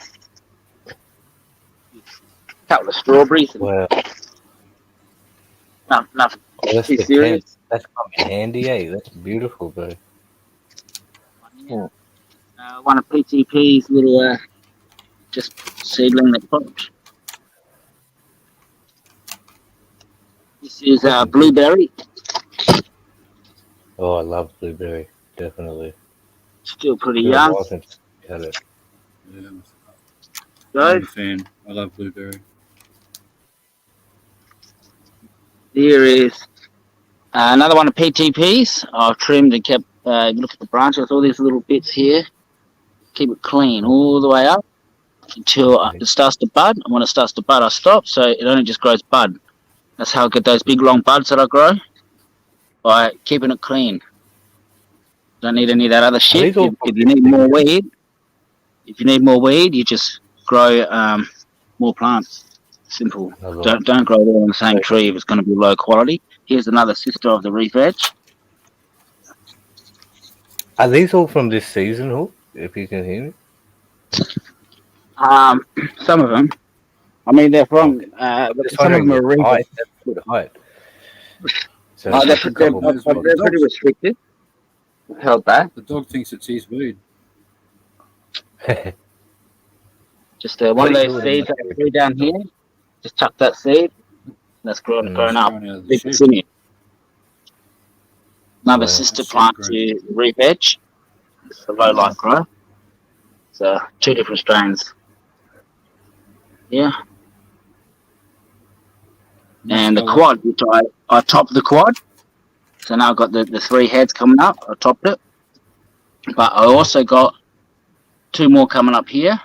Couple of strawberries. Well, Nothing that's too the serious. That's coming handy, eh? That's beautiful, bro. One of PTP's little just seedling that popped. This is blueberry. Oh, I love blueberry. Definitely. Still pretty Been a young. while since I had it. Yeah, I'm Good. a fan. I love blueberry. Here is another one of PTP's. I've trimmed and kept, look at the branches, all these little bits here. Keep it clean all the way up until it starts to bud. And when it starts to bud, I stop, so it only just grows bud. That's how I get those big long buds that I grow, by keeping it clean. Don't need any of that other shit. If you need more weed, you just grow more plants. Simple. Don't grow it all on the same tree if it's going to be low quality. Here's another sister of the reef edge. Are these all from this season, Hook? If you can hear me. Some of them. I mean, they're from. Some of them are reef. Height. That's good height. So They're pretty restricted. Held back. The dog thinks it's his weed. Just one of those seeds that I threw down here. Just chuck that seed. That's grown up. Big in it. Another sister plant to reef edge. It's a low light grow. So 2 different strains. Yeah. And the quad, which I topped the quad. So now I've got the 3 heads coming up. I topped it. But I also got 2 more coming up here.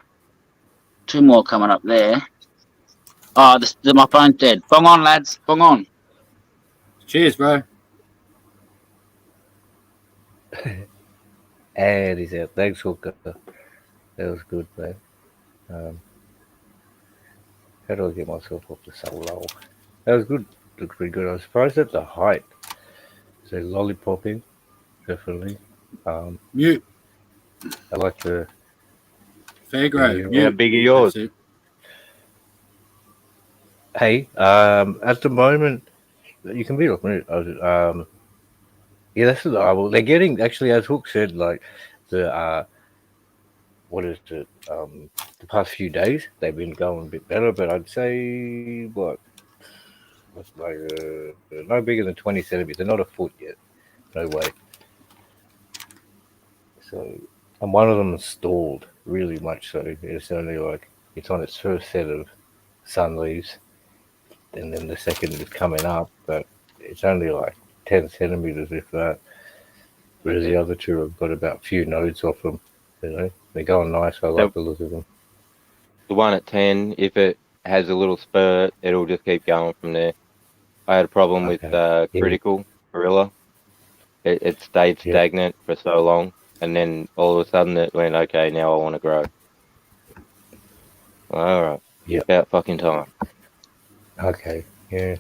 2 more coming up there. Oh, my phone's dead. Bong on, lads. Bong on. Cheers, bro. And he said, thanks, Hooker. That was good, man. How do I get myself up to so low? That was good. Looked pretty good. I was surprised at the height. So lollipopping, definitely. Mute. I like the Fair grade. How big are yours? Hey, at the moment, you can be like me. Yeah, that's the well, they're getting actually, as Hook said, like the what is it? The past few days they've been going a bit better, but I'd say what's like no bigger than 20 centimeters. They're not a foot yet. No way. So, and one of them is stalled really much. So it's only like it's on its first set of sun leaves, and then the second is coming up, but it's only like 10 centimeters if that. Whereas the other two have got about a few nodes off them. You know, they're going nice. I like the look of them. The one at 10, if it has a little spurt, it'll just keep going from there. I had a problem with Critical Gorilla. It stayed stagnant for so long, and then all of a sudden it went, okay, now I want to grow. All right. Yeah. About fucking time. Okay. Yeah.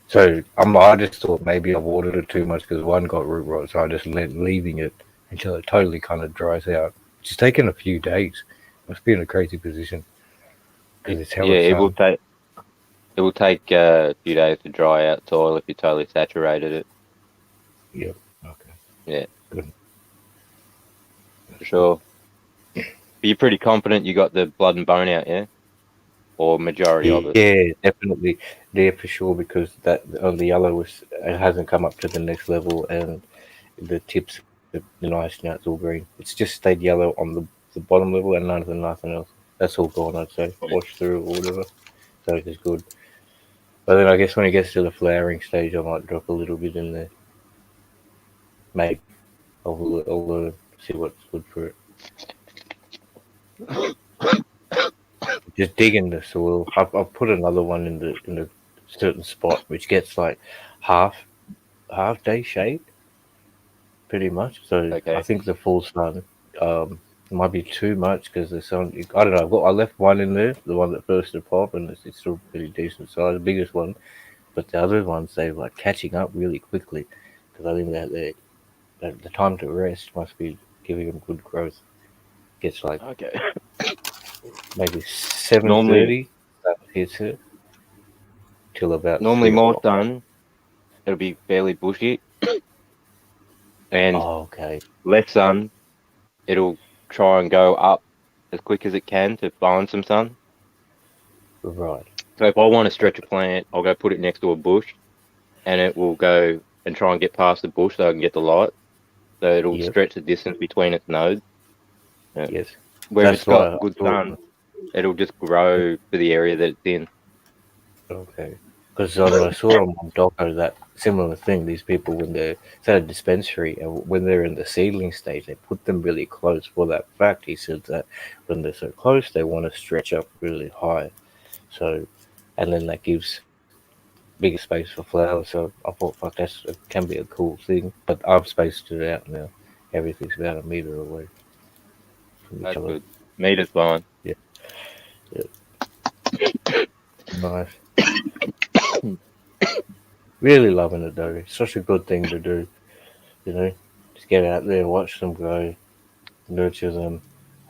So I just thought maybe I watered it too much because one got root rot, so I just leaving it until it totally kind of dries out. It's taken a few days. Must be in a crazy position. It will take a few days to dry out soil if you totally saturated it. Yep. Okay. Yeah. Good. For sure. But you're pretty confident you got the blood and bone out, yeah? Or majority of it? Yeah, definitely there for sure because that on the yellow it hasn't come up to the next level and the tips are nice now. It's all green. It's just stayed yellow on the bottom level and nothing else. That's all gone. I'd say wash through or whatever. So it's good. But then I guess when it gets to the flowering stage, I might drop a little bit in there. Maybe I'll see what's good for it. Just dig in the soil. I'll put another one in a certain spot, which gets like half day shade, pretty much. So I think the full sun might be too much because the sun. I don't know. I left one in there, the one that first to pop, and it's still pretty decent size, the biggest one. But the other ones they're like catching up really quickly because I think that the time to rest must be giving them good growth. Gets like maybe 7:30 that hits it till about normally more sun. It'll be fairly bushy, and less sun. It'll try and go up as quick as it can to find some sun. Right. So if I want to stretch a plant, I'll go put it next to a bush, and it will go and try and get past the bush so I can get the light. So it'll stretch the distance between its nodes. Yes. Where it's got good sun, it'll just grow for the area that it's in. Okay. Because I saw on Doco that similar thing. These people, when they're at a dispensary and when they're in the seedling stage, they put them really close for that fact. He said that when they're so close, they want to stretch up really high. So, and then that gives bigger space for flowers. So I thought, fuck, it can be a cool thing. But I've spaced it out now. Everything's about a meter away. That's good. Meter's fine. Yeah. Nice. Really loving it though. It's such a good thing to do. You know, just get out there, watch them grow, nurture them.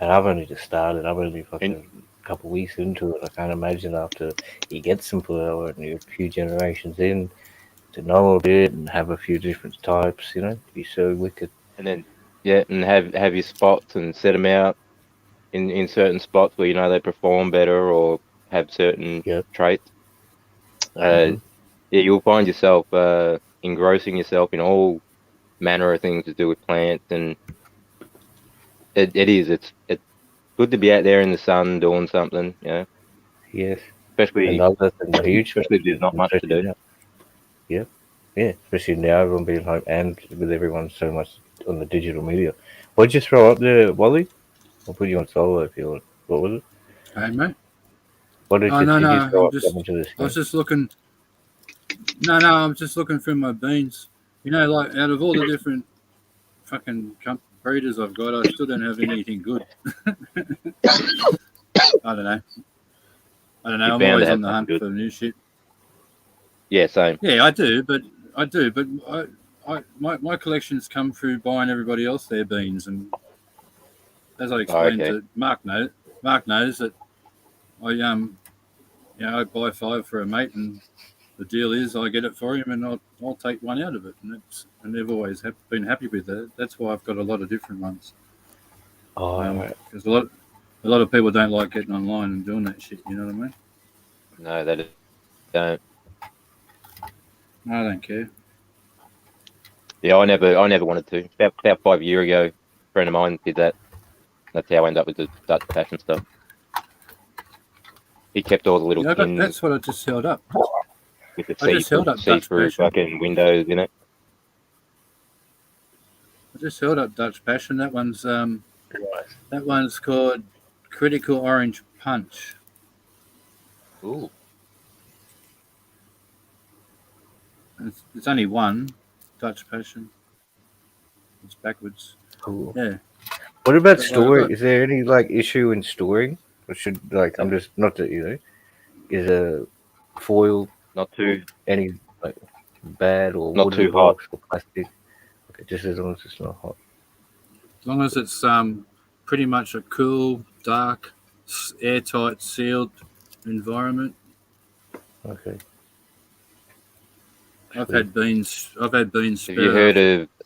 And I've only just started. I've only fucking a couple of weeks into it. I can't imagine after you get some flower and you're a few generations in to know a bit and have a few different types. You know, to be so wicked. And then and have your spots and set them out in certain spots where you know they perform better or have certain traits. You'll find yourself engrossing yourself in all manner of things to do with plants, and it's good to be out there in the sun doing something, you know. Yes. Especially huge. Especially if there's not much to do. Yeah. Yeah. Especially now everyone being home and with everyone so much on the digital media. What'd you throw up there, Wally? I'll put you on solo if you want. What was it? Hey, mate. What did you throw up into this? I was just looking. No, I'm just looking through my beans. You know, like out of all the different fucking breeders I've got, I still don't have anything good. I don't know. I'm always on the hunt for new shit. Yeah, same. Yeah, I do, but my collections come through buying everybody else their beans, and as I explained to Mark knows that I I buy 5 for a mate, and the deal is I get it for him, and I'll take one out of it, and they've always been happy with that. That's why I've got a lot of different ones. Oh, Because a lot of people don't like getting online and doing that shit. You know what I mean? No, they don't. I don't care. Yeah, I never wanted to. About 5 years ago, a friend of mine did that. That's how I ended up with the Dutch passion stuff. He kept all the little tins That's what I just held up. with the I just held up Dutch see-through passion. fucking windows in it. I just held up Dutch Passion. That one's called Critical Orange Punch. Ooh. It's only one Dutch Passion. It's backwards. cool. Yeah. What about But story? Is there any like issue in storing? Or should like I'm just not that is a foil Not too any like bad or Not wooden too hot. box or plastic? Okay, just as long as it's not hot. As long as it's pretty much a cool, dark, airtight, sealed environment. Okay. I've had beans Have you spare heard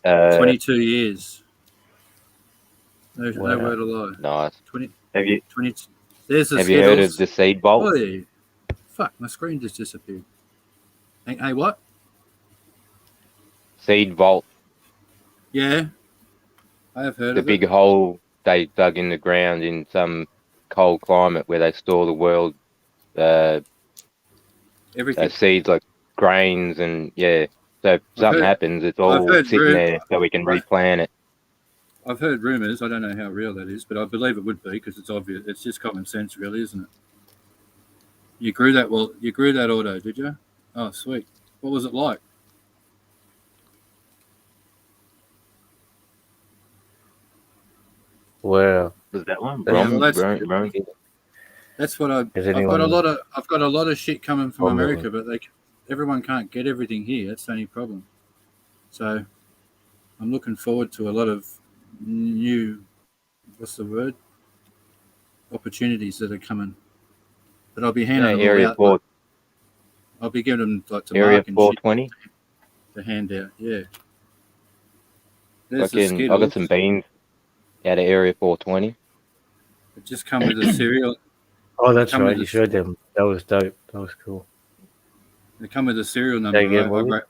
of 22 years. No Wow. word of lie. nice. 20. Have There's the you heard of Skittles. the seed vault? Oi. Fuck, my screen just disappeared. Hey, what? Seed vault. Yeah. I have heard The of big it. hole they dug in the ground in some cold climate where they store the world Everything. seeds like grains and yeah. So if something heard- happens, it's I've all heard sitting ru- there so we can replant it. I've heard rumours. I don't know how real that is, but I believe it would be because it's obvious. It's just common sense, really, isn't it? You grew that auto, did you? Oh, sweet. What was it like? Wow. Was that one? Well, That's what I've got a lot of shit coming from America, but everyone can't get everything here. That's the only problem. So I'm looking forward to a lot of new, opportunities that are coming. But I'll be handing them Area all out. 4, I'll be giving them like to Area Mark and 420. shit to hand out. Yeah. There's the I Skittles. got some beans out of Area 420. It just come with a cereal. Oh, that's Come right. with You the- showed them. That was dope. That was cool. They come with a serial number. Say again, Willie?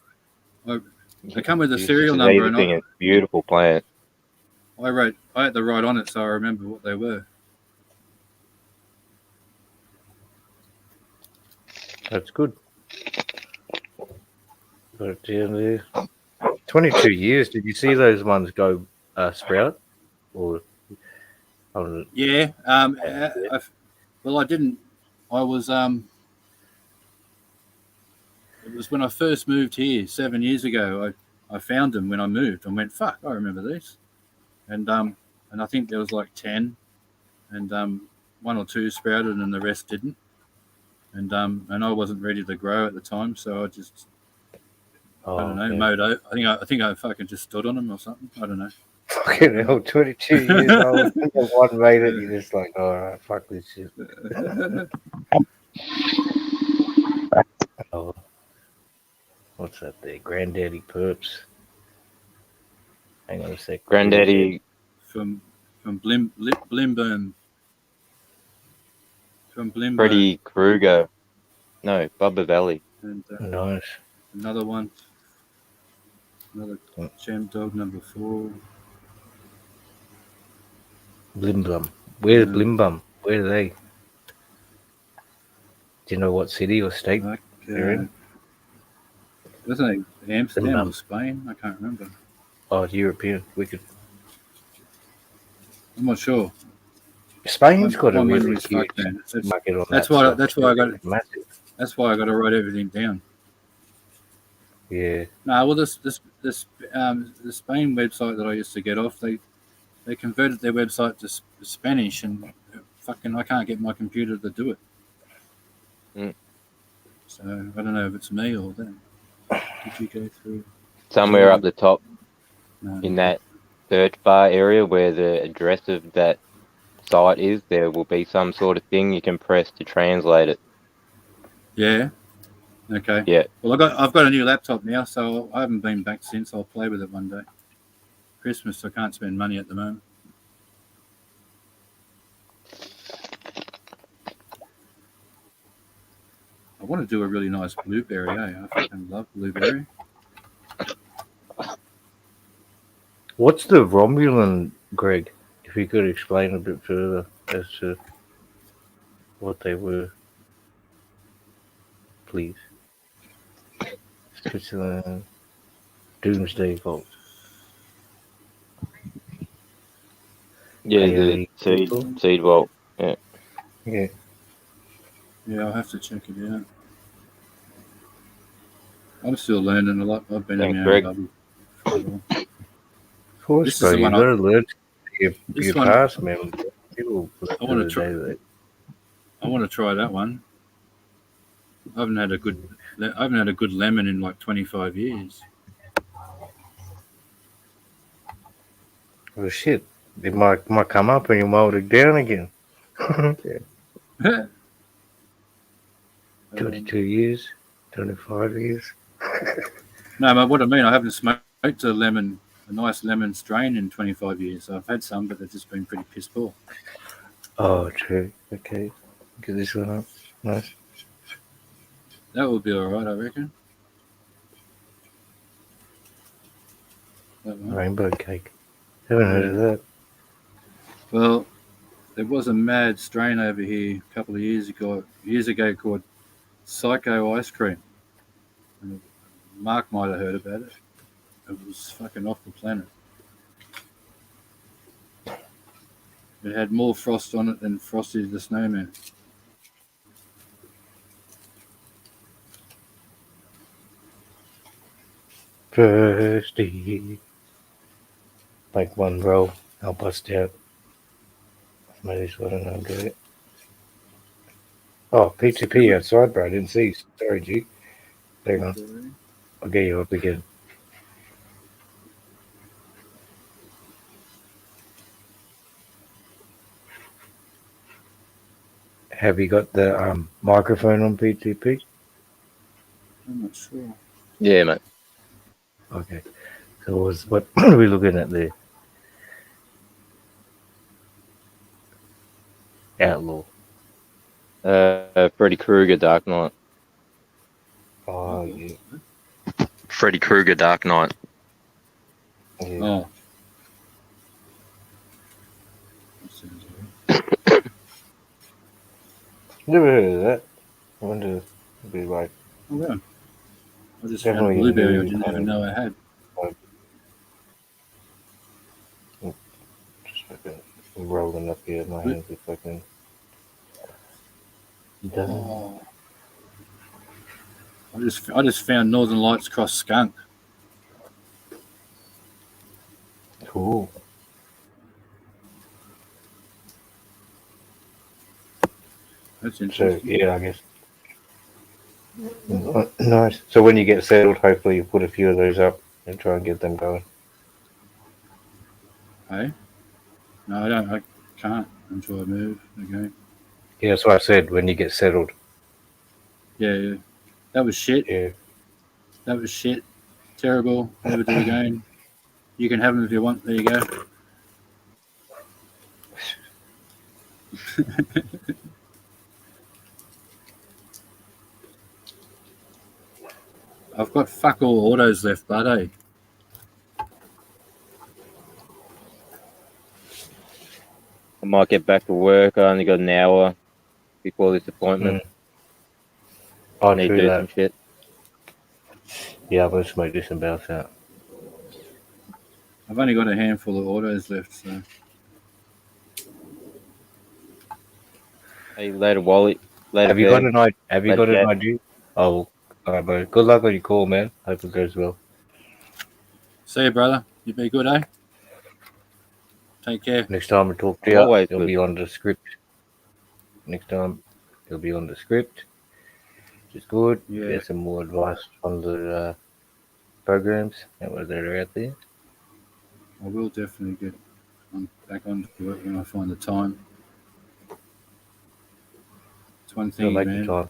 They come with a You serial should number, see and the thing. It's a beautiful plant. I had to write on it so I remember what they were. That's good. But yeah, 22 years. Did you see those ones go sprout? Or Yeah. I didn't. I was. It was when I first moved here 7 years ago. I found them when I moved and went, fuck, I remember these. And I think there was like 10, and one or two sprouted and the rest didn't. And I wasn't ready to grow at the time, so I just I don't know, mowed out. I think I fucking just stood on them or something. I don't know. fucking hell, 22 years old. One made it. You're just like, all right, fuck this shit. Oh, what's that there? Granddaddy Perps. Hang on a sec. Granddaddy, From Blimburn. From Blimburn. Freddy Krueger. No, Bubba Valley. And Nice. another one. Another Gem Dog number 4. Blimbum. Where's Yeah. Blimbum? Where are they? Do you know what city or state Like, they're in? wasn't it Amsterdam Blimbum. or Spain? I can't remember. Oh, European. Wicked. I'm not sure. Spain's got a My really memory's huge fucked, man. market on That's that why. stuff. That's why I got. Massive. That's why I got to write everything down. Yeah. No, well, the Spain website that I used to get off, they converted their website to Spanish, and fucking I can't get my computer to do it. Mm. So I don't know if it's me or them. Did you go through? Somewhere up the top No. in that search bar area where the address of that site is, there will be some sort of thing you can press to translate it. Yeah. Okay. Yeah. Well, I've got a new laptop now, so I haven't been back since. I'll play with it one day. Christmas, I can't spend money at the moment. I want to do a really nice blueberry, I fucking love blueberry. What's the Romulan, Greg? If you could explain a bit further as to what they were, please. Switzerland, Doomsday Vault. Yeah, the AI seed people? vault. Yeah. Yeah. Yeah, I'll have to check it out. I'm still learning a lot. I've been in Thanks, my own Greg. bubble for a while. Of course, This bro. is the You one gotta learn to this get one past, man. People I to want to the try. day that I want to try that one. I haven't had a good lemon in like 25 years. oh shit. It might come up and you mold it down again. Yeah. 22 years, 25 years. No, but what I mean, I haven't smoked a nice lemon strain in 25 years. So I've had some, but they've just been pretty piss poor. Oh, true. Okay. Get this one up. Nice. That would be all right, I reckon. That one. Rainbow cake. Haven't heard of that. Well, there was a mad strain over here a couple of years ago called Psycho Ice Cream. And Mark might have heard about it. It was fucking off the planet. It had more frost on it than Frosty the Snowman. Thirsty. Like one roll. I'll bust out. Maybe this one and I'll get it. Oh, P2P outside, bro. I didn't see. Sorry, G. Hang on. I'll get you up again. Have you got the microphone on P2P? I'm not sure. Yeah, mate. Okay. So what are we looking at there? Outlaw. Freddy Krueger, Dark Knight. Oh, yeah. Freddy Krueger, Dark Knight. Yeah. Oh. Never heard of that. I wonder if it'd be like. Oh, yeah. I just found a Definitely blueberry I new didn't kind even of- know I had. Just fucking rolling up here in my hands if I can. Done. Oh. I just found Northern Lights Cross Skunk. Cool. That's So interesting. yeah, I guess. Nice. So when you get settled, hopefully you put a few of those up and try and get them going. Hey? No, I don't. I can't until I move again. Yeah, that's what I said. When you get settled. Yeah. That was shit. Yeah. That was shit. Terrible. Never do again. You can have them if you want. There you go. I've got fuck all autos left, but eh? I might get back to work. I only got an hour before this appointment. Oh, I need to true do that. some shit. Yeah, I'm gonna smoke this and bounce out. I've only got a handful of autos left, so Hey, later, Wally. Later, Have you Bev. got an idea? Have you got an Jack. idea? Oh, all right, bro. Good luck on your call, man. Hope it goes well. see you, brother. You be good, eh? Take care. Next time I talk to you, Always it'll good. be on the script. Next time, it'll be on the script. Which is good. Yeah. Get some more advice on the programs that are out there. I will definitely get back onto it when I find the time. It's one So thing, make man. the time.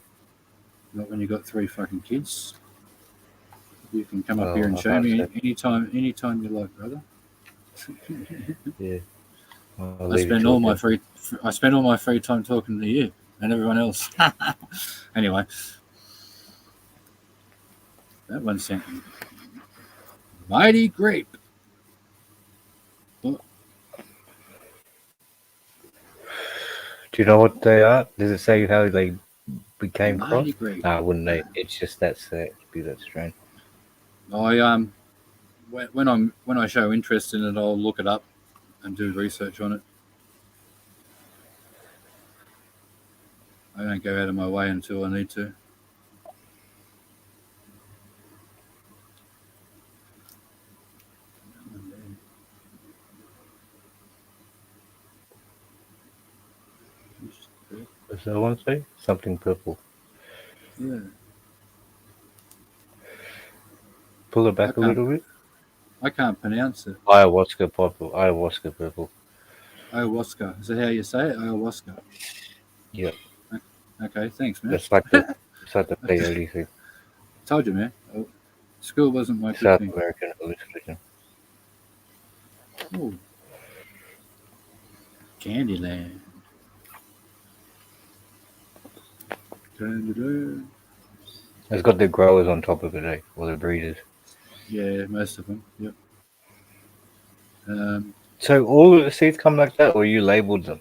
Not when you got 3 fucking kids. You can come up Oh, here and I show can't me say. anytime you like, brother. Yeah. I'll I leave it spend to all it my free time talking to you and everyone else. Anyway, that one sent me. Mighty grape. Oh, Do you know what they are? Does it say how they became cross? mighty grape. I wouldn't know. It's just that's be that strange. I when I show interest in it, I'll look it up and do research on it. I don't go out of my way until I need to. What's that one say? Something purple. Yeah, Pull it I back a little bit. can't pronounce it. Ayahuasca purple. Ayahuasca purple. Ayahuasca. Is that how you say it? Ayahuasca. Yeah. Okay, thanks, man. It's like the peyote thing. Told you, man. Oh, school wasn't my good South thing. American hallucination. Oh, Candyland. Candyland. It's got the growers on top of it, eh? Or the breeders. Yeah, most of them. Yep. So all of the seeds come like that, or you labeled them?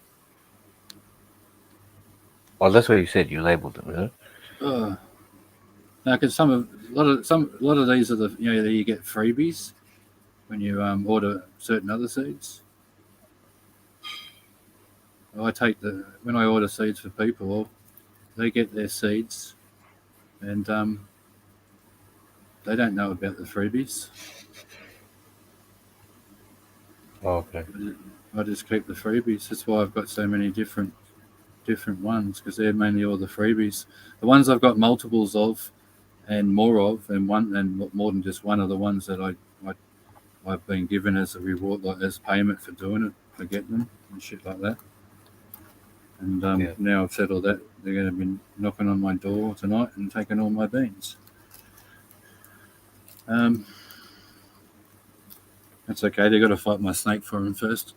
Oh, that's what you said. You labeled them, isn't it? Now, because a lot of these are the you get freebies when you order certain other seeds. When I order seeds for people, they get their seeds, and they don't know about the freebies. Oh, okay. I just keep the freebies. That's why I've got so many different ones, because they're mainly all the freebies. The ones I've got multiples of, and more of, and more than just one of the ones that I've been given as a reward, like as payment for doing it, for getting them and shit like that. And now I've said all that, they're going to be knocking on my door tonight and taking all my beans. That's okay. They've got to fight my snake for them first.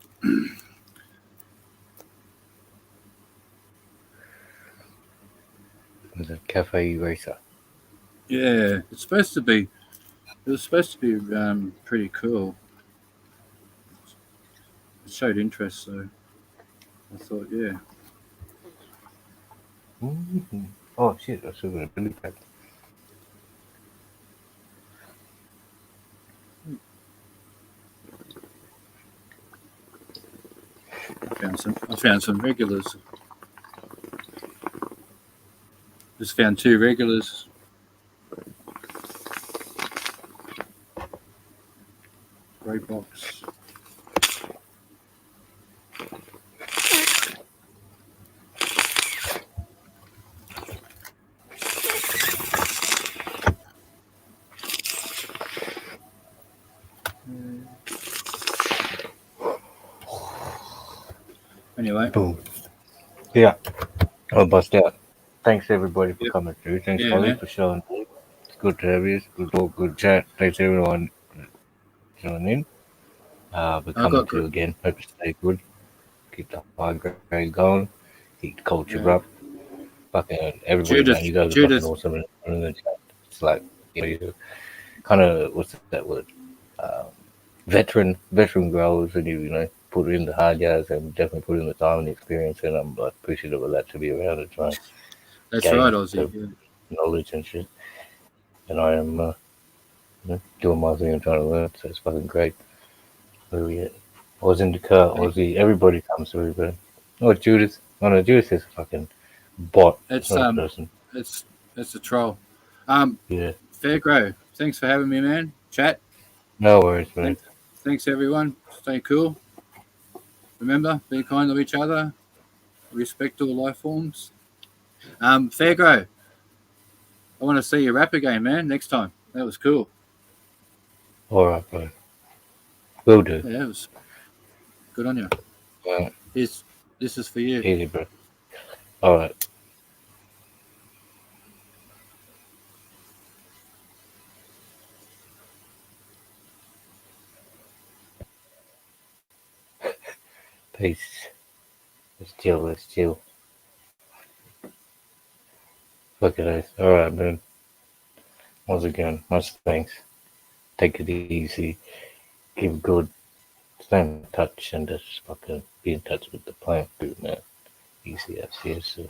The cafe eraser. Yeah, it was supposed to be pretty cool. It showed interest, so I thought, yeah. Mm-hmm. Oh shit! I still got a billy pack. I found some regulars. Just found 2 regulars. Great box. Anyway. Boom. Yeah. I'll bust out. Thanks everybody for coming through. Thanks Holly for showing. It's good to have you. Good talk, good chat. Thanks everyone joining in. We're coming to you again. Hope you stay good. Keep the high grade going. Keep the culture up. Fucking everybody, man. You guys are fucking awesome. In the chat. It's like, you kind of, what's that word? Veteran growers, and you put in the hard yards and definitely put in the time and the experience, and I'm like appreciative of that to be around and try. That's right, Ozzy. Knowledge and shit, and I am doing my thing and trying to learn, so it's fucking great. Where we at? I was in the car. Everybody comes through, but Judith. Oh no, Judith is a fucking bot. It's not a person. It's a troll. Yeah. Fairgrow. Thanks for having me, man. Chat. No worries, man. Thanks everyone. Stay cool. Remember, be kind to each other. Respect all life forms. Fairgrow. I want to see you rap again, man. Next time. That was cool. All right, bro. Will do. Yeah, it was good on you. All right. This is for you. Easy, bro. All right. Peace. Let's chill. Let's chill. Look at this. All right, man. Once again, much thanks. Take it easy. Keep good. Stay in touch and just fucking be in touch with the plant, dude, man. Easy as here, so.